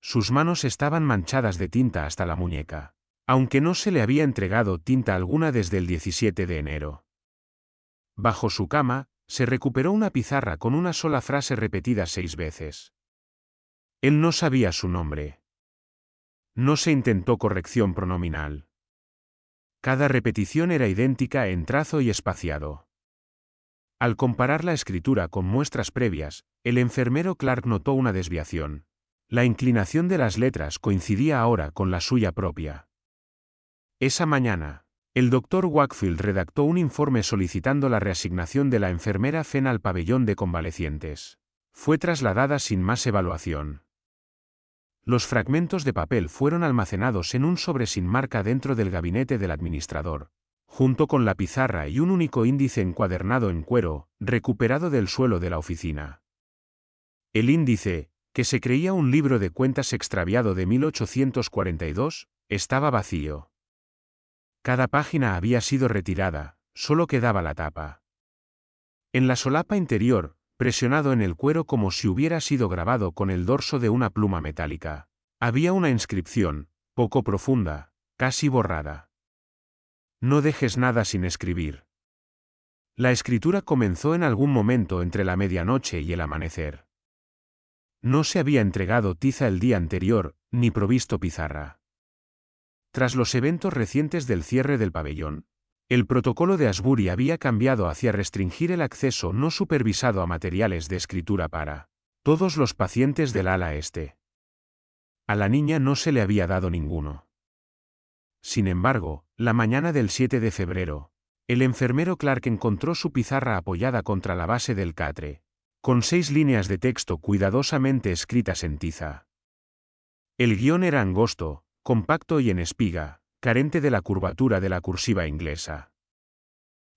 Sus manos estaban manchadas de tinta hasta la muñeca, aunque no se le había entregado tinta alguna desde el 17 de enero. Bajo su cama, se recuperó una pizarra con una sola frase repetida 6 veces. Él no sabía su nombre. No se intentó corrección pronominal. Cada repetición era idéntica en trazo y espaciado. Al comparar la escritura con muestras previas, el enfermero Clark notó una desviación. La inclinación de las letras coincidía ahora con la suya propia. Esa mañana, el doctor Wakefield redactó un informe solicitando la reasignación de la enfermera Fenn al pabellón de convalecientes. Fue trasladada sin más evaluación. Los fragmentos de papel fueron almacenados en un sobre sin marca dentro del gabinete del administrador, junto con la pizarra y un único índice encuadernado en cuero, recuperado del suelo de la oficina. El índice, que se creía un libro de cuentas extraviado de 1842, estaba vacío. Cada página había sido retirada, solo quedaba la tapa. En la solapa interior, presionado en el cuero como si hubiera sido grabado con el dorso de una pluma metálica, había una inscripción: poco profunda, casi borrada. No dejes nada sin escribir. La escritura comenzó en algún momento entre la medianoche y el amanecer. No se había entregado tiza el día anterior, ni provisto pizarra. Tras los eventos recientes del cierre del pabellón, el protocolo de Asbury había cambiado hacia restringir el acceso no supervisado a materiales de escritura para todos los pacientes del ala este. A la niña no se le había dado ninguno. Sin embargo, la mañana del 7 de febrero, el enfermero Clark encontró su pizarra apoyada contra la base del catre, con 6 líneas de texto cuidadosamente escritas en tiza. El guión era angosto, compacto y en espiga, carente de la curvatura de la cursiva inglesa.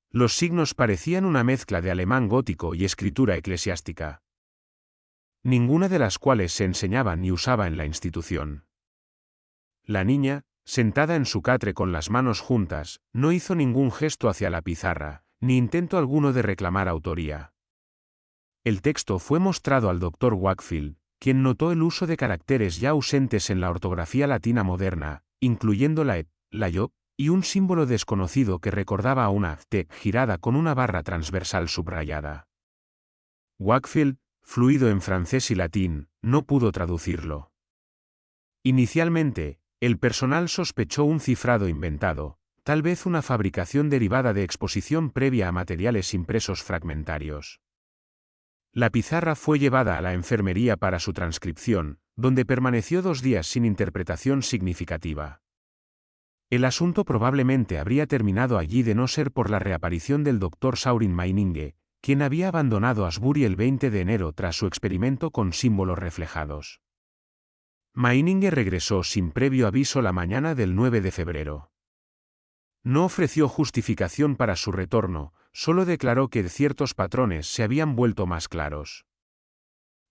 Los signos parecían una mezcla de alemán gótico y escritura eclesiástica, ninguna de las cuales se enseñaba ni usaba en la institución. La niña, sentada en su catre con las manos juntas, no hizo ningún gesto hacia la pizarra, ni intento alguno de reclamar autoría. El texto fue mostrado al Dr. Wakefield, quien notó el uso de caracteres ya ausentes en la ortografía latina moderna, incluyendo la E, la yo, y un símbolo desconocido que recordaba a una T girada con una barra transversal subrayada. Wakefield, fluido en francés y latín, no pudo traducirlo. Inicialmente, el personal sospechó un cifrado inventado, tal vez una fabricación derivada de exposición previa a materiales impresos fragmentarios. La pizarra fue llevada a la enfermería para su transcripción, donde permaneció 2 días sin interpretación significativa. El asunto probablemente habría terminado allí de no ser por la reaparición del Dr. Saurin Meininge, quien había abandonado Asbury el 20 de enero tras su experimento con símbolos reflejados. Meininge regresó sin previo aviso la mañana del 9 de febrero. No ofreció justificación para su retorno, solo declaró que ciertos patrones se habían vuelto más claros.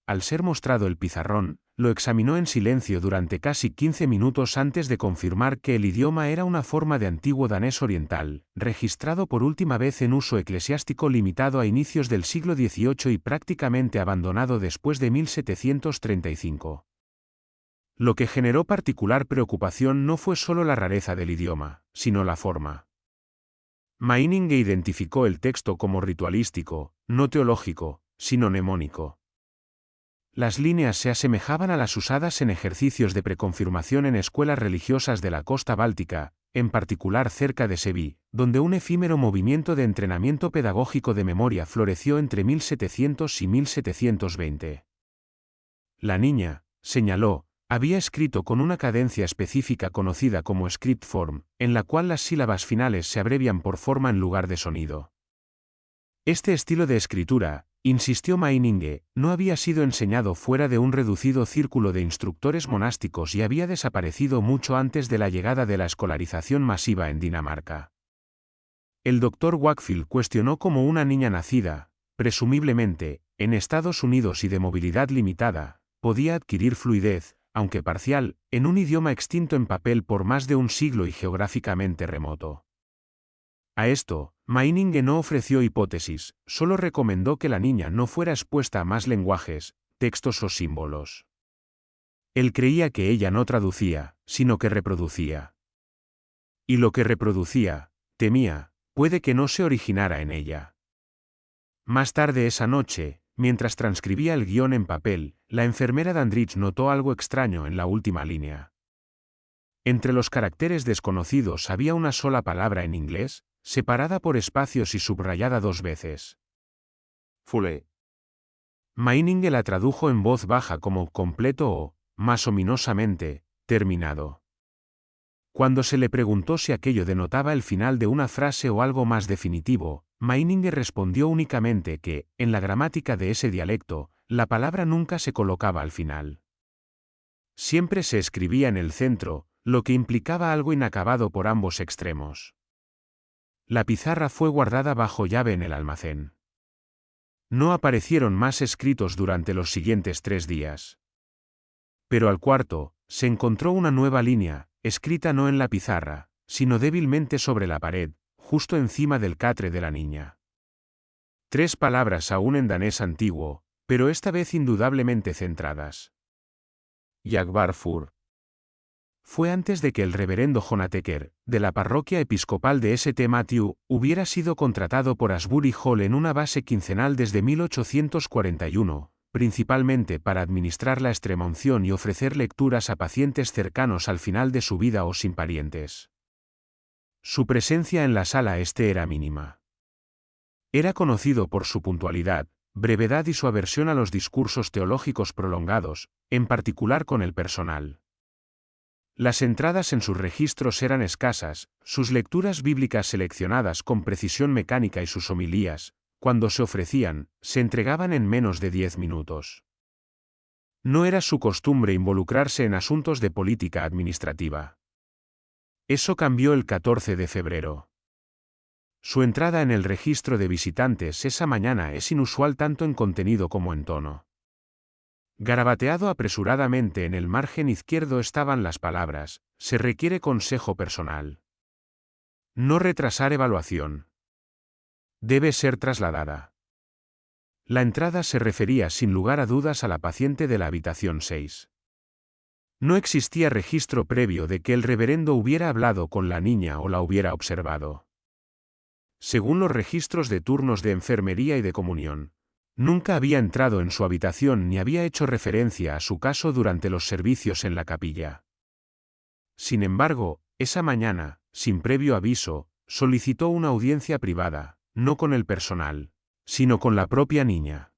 Al ser mostrado el pizarrón, lo examinó en silencio durante casi 15 minutos antes de confirmar que el idioma era una forma de antiguo danés oriental, registrado por última vez en uso eclesiástico limitado a inicios del siglo XVIII y prácticamente abandonado después de 1735. Lo que generó particular preocupación no fue solo la rareza del idioma, sino la forma. Meininge identificó el texto como ritualístico, no teológico, sino mnemónico. Las líneas se asemejaban a las usadas en ejercicios de preconfirmación en escuelas religiosas de la costa báltica, en particular cerca de Sevilla, donde un efímero movimiento de entrenamiento pedagógico de memoria floreció entre 1700 y 1720. La niña, señaló, había escrito con una cadencia específica conocida como script form, en la cual las sílabas finales se abrevian por forma en lugar de sonido. Este estilo de escritura, insistió Meininge, no había sido enseñado fuera de un reducido círculo de instructores monásticos y había desaparecido mucho antes de la llegada de la escolarización masiva en Dinamarca. El Dr. Wakefield cuestionó cómo una niña nacida, presumiblemente, en Estados Unidos y de movilidad limitada, podía adquirir fluidez, aunque parcial, en un idioma extinto en papel por más de un siglo y geográficamente remoto. A esto, Meininge no ofreció hipótesis, solo recomendó que la niña no fuera expuesta a más lenguajes, textos o símbolos. Él creía que ella no traducía, sino que reproducía. Y lo que reproducía, temía, puede que no se originara en ella. Más tarde esa noche, mientras transcribía el guión en papel, la enfermera Dandridge notó algo extraño en la última línea. Entre los caracteres desconocidos había una sola palabra en inglés, separada por espacios y subrayada 2 veces. Full. Meininge la tradujo en voz baja como completo o, más ominosamente, terminado. Cuando se le preguntó si aquello denotaba el final de una frase o algo más definitivo, Meininge respondió únicamente que, en la gramática de ese dialecto, la palabra nunca se colocaba al final. Siempre se escribía en el centro, lo que implicaba algo inacabado por ambos extremos. La pizarra fue guardada bajo llave en el almacén. No aparecieron más escritos durante los siguientes 3 días. Pero al cuarto, se encontró una nueva línea, escrita no en la pizarra, sino débilmente sobre la pared, justo encima del catre de la niña. 3 palabras aún en danés antiguo, pero esta vez indudablemente centradas. Jagvarfur. Fue antes de que el reverendo Jonateker, de la parroquia episcopal de St. Matthew, hubiera sido contratado por Asbury Hall en una base quincenal desde 1841, principalmente para administrar la extremaunción y ofrecer lecturas a pacientes cercanos al final de su vida o sin parientes. Su presencia en la sala era mínima. Era conocido por su puntualidad, brevedad y su aversión a los discursos teológicos prolongados, en particular con el personal. Las entradas en sus registros eran escasas, sus lecturas bíblicas seleccionadas con precisión mecánica y sus homilías, cuando se ofrecían, se entregaban en menos de 10 minutos. No era su costumbre involucrarse en asuntos de política administrativa. Eso cambió el 14 de febrero. Su entrada en el registro de visitantes esa mañana es inusual tanto en contenido como en tono. Garabateado apresuradamente en el margen izquierdo estaban las palabras: se requiere consejo personal. No retrasar evaluación. Debe ser trasladada. La entrada se refería sin lugar a dudas a la paciente de la habitación 6. No existía registro previo de que el reverendo hubiera hablado con la niña o la hubiera observado. Según los registros de turnos de enfermería y de comunión, nunca había entrado en su habitación ni había hecho referencia a su caso durante los servicios en la capilla. Sin embargo, esa mañana, sin previo aviso, solicitó una audiencia privada, no con el personal, sino con la propia niña.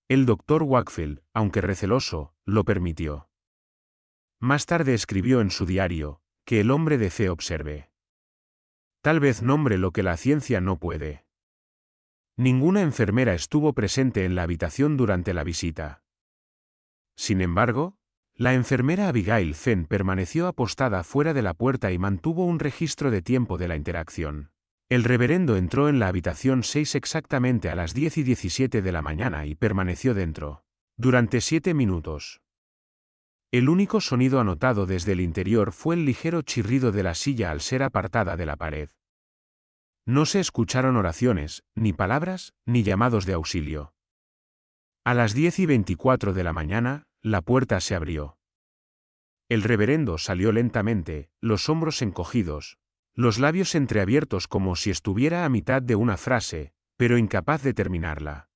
El doctor Wakefield, aunque receloso, lo permitió. Más tarde escribió en su diario, que el hombre de fe observe. Tal vez nombre lo que la ciencia no puede. Ninguna enfermera estuvo presente en la habitación durante la visita. Sin embargo, la enfermera Abigail Fenn permaneció apostada fuera de la puerta y mantuvo un registro de tiempo de la interacción. El reverendo entró en la habitación 6 exactamente a las 10:17 de la mañana y permaneció dentro, durante 7 minutos. El único sonido anotado desde el interior fue el ligero chirrido de la silla al ser apartada de la pared. No se escucharon oraciones, ni palabras, ni llamados de auxilio. A las 10:24 de la mañana, la puerta se abrió. El reverendo salió lentamente, los hombros encogidos, los labios entreabiertos como si estuviera a mitad de una frase, pero incapaz de terminarla.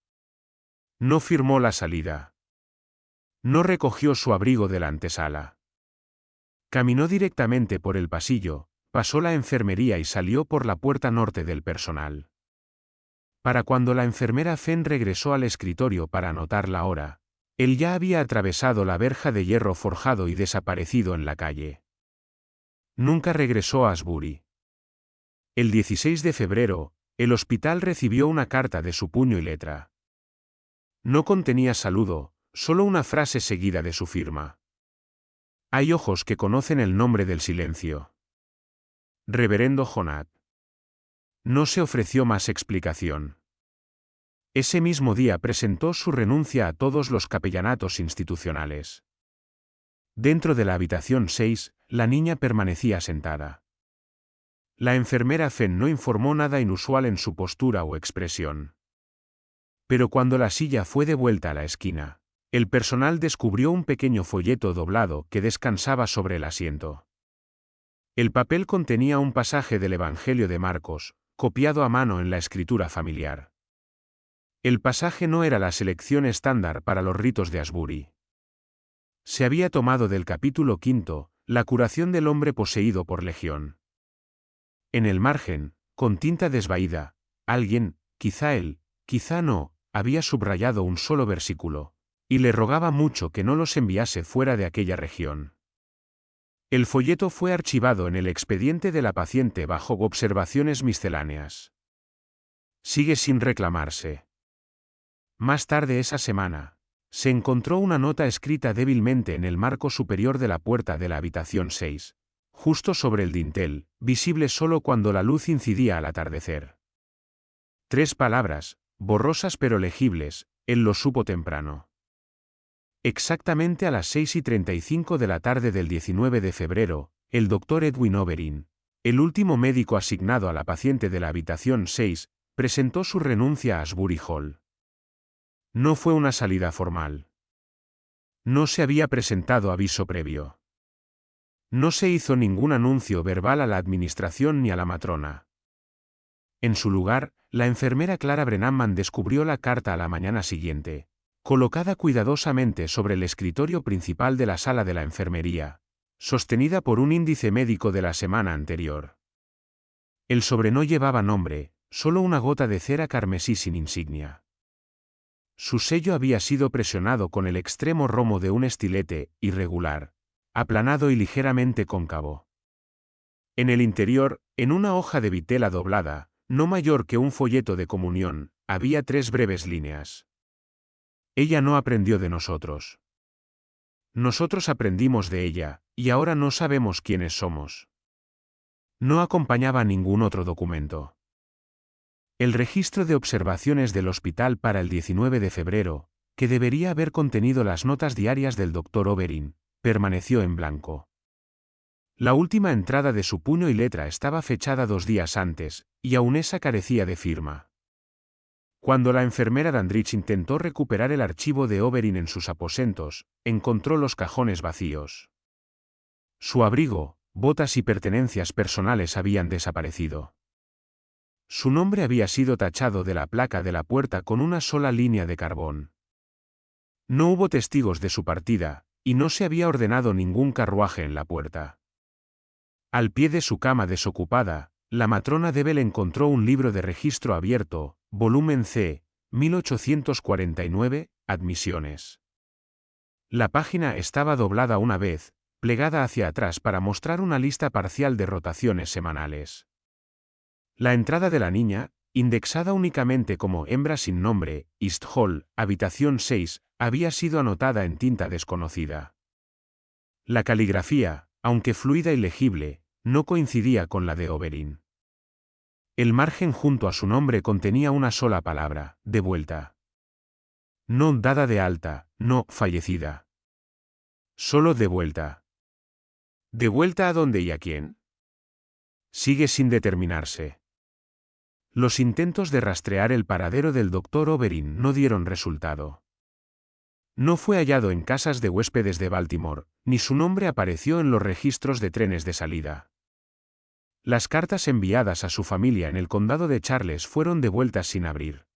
No firmó la salida. No recogió su abrigo de la antesala. Caminó directamente por el pasillo, pasó la enfermería y salió por la puerta norte del personal. Para cuando la enfermera Fenn regresó al escritorio para anotar la hora, él ya había atravesado la verja de hierro forjado y desaparecido en la calle. Nunca regresó a Asbury. El 16 de febrero, el hospital recibió una carta de su puño y letra. No contenía saludo, solo una frase seguida de su firma. Hay ojos que conocen el nombre del silencio. Reverendo Jonat. No se ofreció más explicación. Ese mismo día presentó su renuncia a todos los capellanatos institucionales. Dentro de la habitación 6, la niña permanecía sentada. La enfermera Fenn no informó nada inusual en su postura o expresión. Pero cuando la silla fue devuelta a la esquina, el personal descubrió un pequeño folleto doblado que descansaba sobre el asiento. El papel contenía un pasaje del Evangelio de Marcos, copiado a mano en la escritura familiar. El pasaje no era la selección estándar para los ritos de Asbury. Se había tomado del capítulo 5, la curación del hombre poseído por legión. En el margen, con tinta desvaída, alguien, quizá él, quizá no, había subrayado un solo versículo, y le rogaba mucho que no los enviase fuera de aquella región. El folleto fue archivado en el expediente de la paciente bajo observaciones misceláneas. Sigue sin reclamarse. Más tarde esa semana, se encontró una nota escrita débilmente en el marco superior de la puerta de la habitación 6, justo sobre el dintel, visible solo cuando la luz incidía al atardecer. 3 palabras, borrosas pero legibles, él lo supo temprano. Exactamente a las 6:35 de la tarde del 19 de febrero, el doctor Edwin Overin, el último médico asignado a la paciente de la habitación 6, presentó su renuncia a Asbury Hall. No fue una salida formal. No se había presentado aviso previo. No se hizo ningún anuncio verbal a la administración ni a la matrona. En su lugar, la enfermera Clara Brennan descubrió la carta a la mañana siguiente, colocada cuidadosamente sobre el escritorio principal de la sala de la enfermería, sostenida por un índice médico de la semana anterior. El sobre no llevaba nombre, solo una gota de cera carmesí sin insignia. Su sello había sido presionado con el extremo romo de un estilete, irregular, aplanado y ligeramente cóncavo. En el interior, en una hoja de vitela doblada, no mayor que un folleto de comunión, había 3 breves líneas. Ella no aprendió de nosotros. Nosotros aprendimos de ella, y ahora no sabemos quiénes somos. No acompañaba ningún otro documento. El registro de observaciones del hospital para el 19 de febrero, que debería haber contenido las notas diarias del Dr. Oberyn, permaneció en blanco. La última entrada de su puño y letra estaba fechada 2 días antes, y aún esa carecía de firma. Cuando la enfermera Dandridge intentó recuperar el archivo de Oberyn en sus aposentos, encontró los cajones vacíos. Su abrigo, botas y pertenencias personales habían desaparecido. Su nombre había sido tachado de la placa de la puerta con una sola línea de carbón. No hubo testigos de su partida, y no se había ordenado ningún carruaje en la puerta. Al pie de su cama desocupada, la matrona Debel encontró un libro de registro abierto, volumen C, 1849, admisiones. La página estaba doblada una vez, plegada hacia atrás para mostrar una lista parcial de rotaciones semanales. La entrada de la niña, indexada únicamente como hembra sin nombre, East Hall, habitación 6, había sido anotada en tinta desconocida. La caligrafía, aunque fluida y legible, no coincidía con la de Oberyn. El margen junto a su nombre contenía una sola palabra, de vuelta. No dada de alta, no fallecida. Solo de vuelta. ¿De vuelta a dónde y a quién? Sigue sin determinarse. Los intentos de rastrear el paradero del Dr. Oberyn no dieron resultado. No fue hallado en casas de huéspedes de Baltimore, ni su nombre apareció en los registros de trenes de salida. Las cartas enviadas a su familia en el condado de Charles fueron devueltas sin abrir.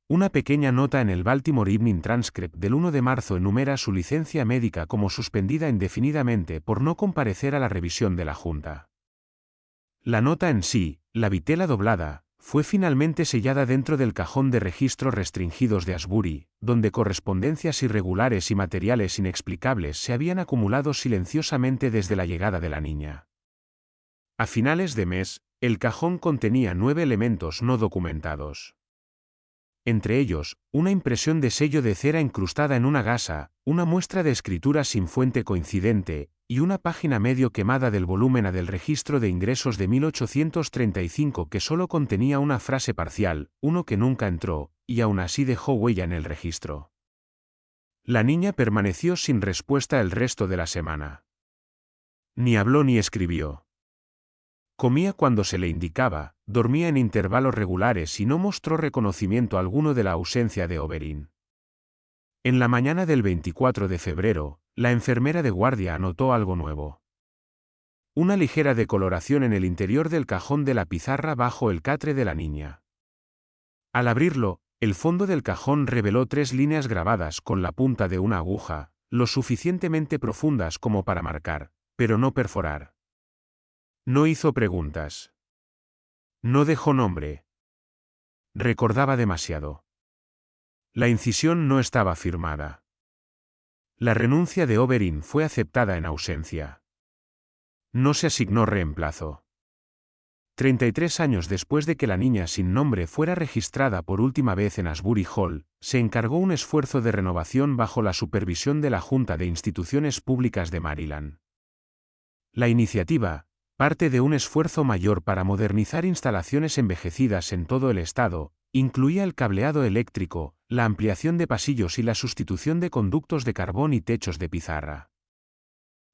Una pequeña nota en el Baltimore Evening Transcript del 1 de marzo enumera su licencia médica como suspendida indefinidamente por no comparecer a la revisión de la Junta. La nota en sí, la vitela doblada, fue finalmente sellada dentro del cajón de registros restringidos de Asbury, donde correspondencias irregulares y materiales inexplicables se habían acumulado silenciosamente desde la llegada de la niña. A finales de mes, el cajón contenía 9 elementos no documentados. Entre ellos, una impresión de sello de cera incrustada en una gasa, una muestra de escritura sin fuente coincidente, y una página medio quemada del volumen A del registro de ingresos de 1835 que solo contenía una frase parcial, uno que nunca entró, y aún así dejó huella en el registro. La niña permaneció sin respuesta el resto de la semana. Ni habló ni escribió. Comía cuando se le indicaba, dormía en intervalos regulares y no mostró reconocimiento alguno de la ausencia de Oberyn. En la mañana del 24 de febrero, la enfermera de guardia anotó algo nuevo. Una ligera decoloración en el interior del cajón de la pizarra bajo el catre de la niña. Al abrirlo, el fondo del cajón reveló 3 líneas grabadas con la punta de una aguja, lo suficientemente profundas como para marcar, pero no perforar. No hizo preguntas. No dejó nombre. Recordaba demasiado. La incisión no estaba firmada. La renuncia de Oberyn fue aceptada en ausencia. No se asignó reemplazo. 33 años después de que la niña sin nombre fuera registrada por última vez en Asbury Hall, se encargó un esfuerzo de renovación bajo la supervisión de la Junta de Instituciones Públicas de Maryland. La iniciativa, parte de un esfuerzo mayor para modernizar instalaciones envejecidas en todo el estado, incluía el cableado eléctrico, la ampliación de pasillos y la sustitución de conductos de carbón y techos de pizarra.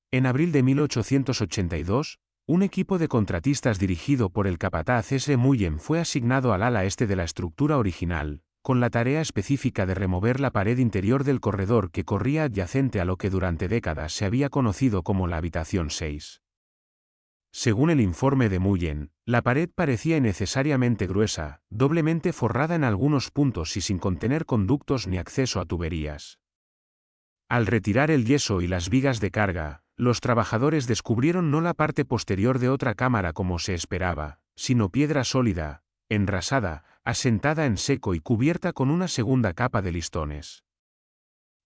En abril de 1882, un equipo de contratistas dirigido por el capataz S. Mullen fue asignado al ala este de la estructura original, con la tarea específica de remover la pared interior del corredor que corría adyacente a lo que durante décadas se había conocido como la habitación 6. Según el informe de Mullen, la pared parecía innecesariamente gruesa, doblemente forrada en algunos puntos y sin contener conductos ni acceso a tuberías. Al retirar el yeso y las vigas de carga, los trabajadores descubrieron no la parte posterior de otra cámara como se esperaba, sino piedra sólida, enrasada, asentada en seco y cubierta con una segunda capa de listones.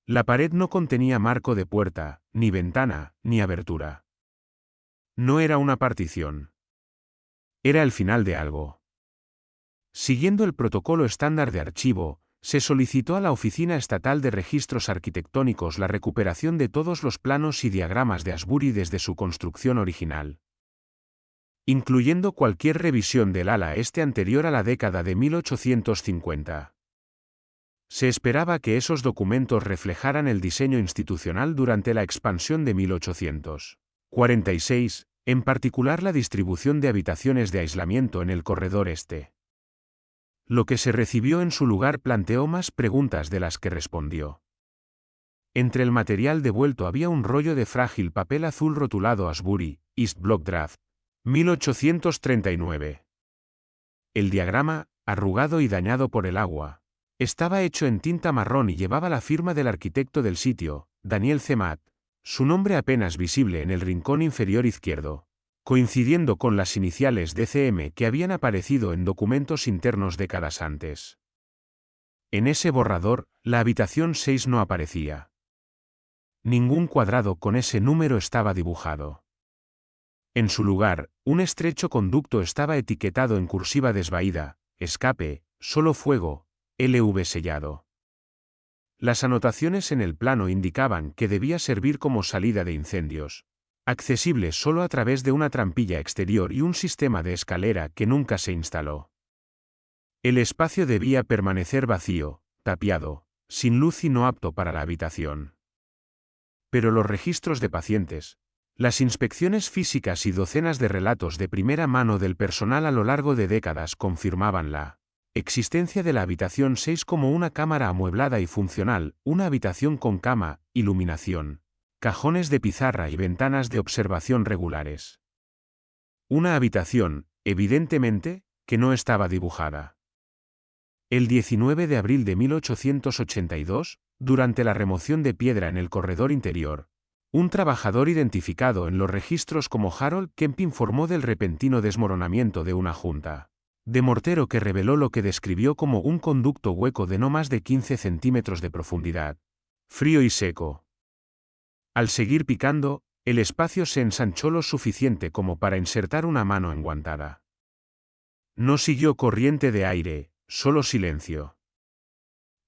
La pared no contenía marco de puerta, ni ventana, ni abertura. No era una partición. Era el final de algo. Siguiendo el protocolo estándar de archivo, se solicitó a la Oficina Estatal de Registros Arquitectónicos la recuperación de todos los planos y diagramas de Ashbury desde su construcción original, incluyendo cualquier revisión del ala este anterior a la década de 1850. Se esperaba que esos documentos reflejaran el diseño institucional durante la expansión de 1846, en particular la distribución de habitaciones de aislamiento en el corredor este. Lo que se recibió en su lugar planteó más preguntas de las que respondió. Entre el material devuelto había un rollo de frágil papel azul rotulado Ashbury, East Block Draft, 1839. El diagrama, arrugado y dañado por el agua, estaba hecho en tinta marrón y llevaba la firma del arquitecto del sitio, Daniel C. Matt, su nombre apenas visible en el rincón inferior izquierdo, coincidiendo con las iniciales DCM que habían aparecido en documentos internos décadas antes. En ese borrador, la habitación 6 no aparecía. Ningún cuadrado con ese número estaba dibujado. En su lugar, un estrecho conducto estaba etiquetado en cursiva desvaída, escape, solo fuego, LV sellado. Las anotaciones en el plano indicaban que debía servir como salida de incendios, accesible solo a través de una trampilla exterior y un sistema de escalera que nunca se instaló. El espacio debía permanecer vacío, tapiado, sin luz y no apto para la habitación. Pero los registros de pacientes, las inspecciones físicas y docenas de relatos de primera mano del personal a lo largo de décadas confirmaban la existencia de la habitación 6 como una cámara amueblada y funcional, una habitación con cama, iluminación, cajones de pizarra y ventanas de observación regulares. Una habitación, evidentemente, que no estaba dibujada. El 19 de abril de 1882, durante la remoción de piedra en el corredor interior, un trabajador identificado en los registros como Harold Kemp informó del repentino desmoronamiento de una junta de mortero que reveló lo que describió como un conducto hueco de no más de 15 centímetros de profundidad, frío y seco. Al seguir picando, el espacio se ensanchó lo suficiente como para insertar una mano enguantada. No siguió corriente de aire, solo silencio.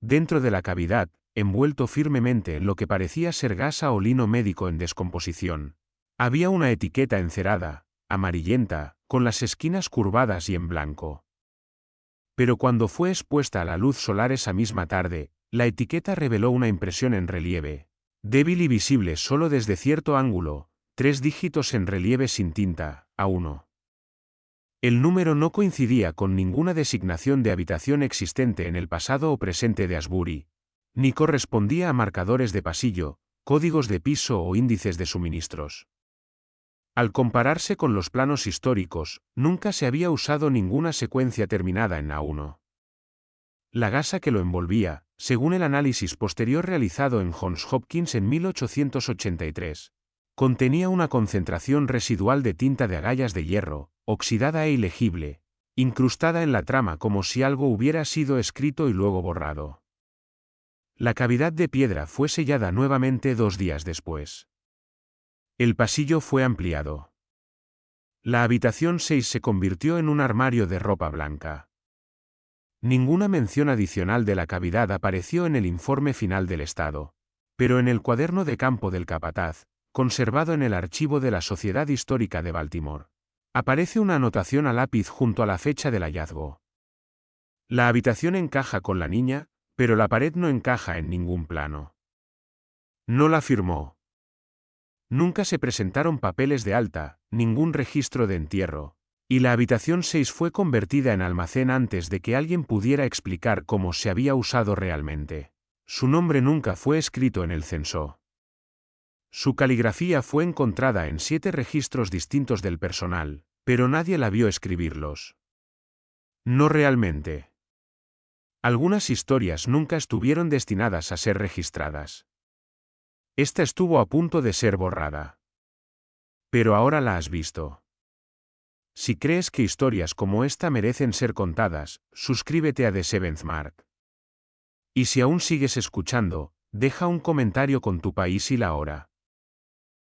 Dentro de la cavidad, envuelto firmemente en lo que parecía ser gasa o lino médico en descomposición, había una etiqueta encerada, amarillenta, con las esquinas curvadas y en blanco. Pero cuando fue expuesta a la luz solar esa misma tarde, la etiqueta reveló una impresión en relieve, débil y visible solo desde cierto ángulo, 3 dígitos en relieve sin tinta, A1. El número no coincidía con ninguna designación de habitación existente en el pasado o presente de Ashbury, ni correspondía a marcadores de pasillo, códigos de piso o índices de suministros. Al compararse con los planos históricos, nunca se había usado ninguna secuencia terminada en A1. La gasa que lo envolvía, según el análisis posterior realizado en Johns Hopkins en 1883, contenía una concentración residual de tinta de agallas de hierro, oxidada e ilegible, incrustada en la trama como si algo hubiera sido escrito y luego borrado. La cavidad de piedra fue sellada nuevamente 2 días después. El pasillo fue ampliado. La habitación 6 se convirtió en un armario de ropa blanca. Ninguna mención adicional de la cavidad apareció en el informe final del Estado, pero en el cuaderno de campo del capataz, conservado en el archivo de la Sociedad Histórica de Baltimore, aparece una anotación a lápiz junto a la fecha del hallazgo. La habitación encaja con la niña, pero la pared no encaja en ningún plano. No la firmó. Nunca se presentaron papeles de alta, ningún registro de entierro, Y la habitación 6 fue convertida en almacén antes de que alguien pudiera explicar cómo se había usado realmente. Su nombre nunca fue escrito en el censo. Su caligrafía fue encontrada en 7 registros distintos del personal, pero nadie la vio escribirlos. No realmente. Algunas historias nunca estuvieron destinadas a ser registradas. Esta estuvo a punto de ser borrada. Pero ahora la has visto. Si crees que historias como esta merecen ser contadas, suscríbete a The Seventh Mark. Y si aún sigues escuchando, deja un comentario con tu país y la hora.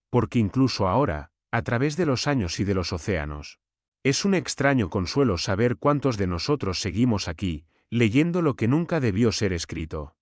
Porque incluso ahora, a través de los años y de los océanos, es un extraño consuelo saber cuántos de nosotros seguimos aquí, leyendo lo que nunca debió ser escrito.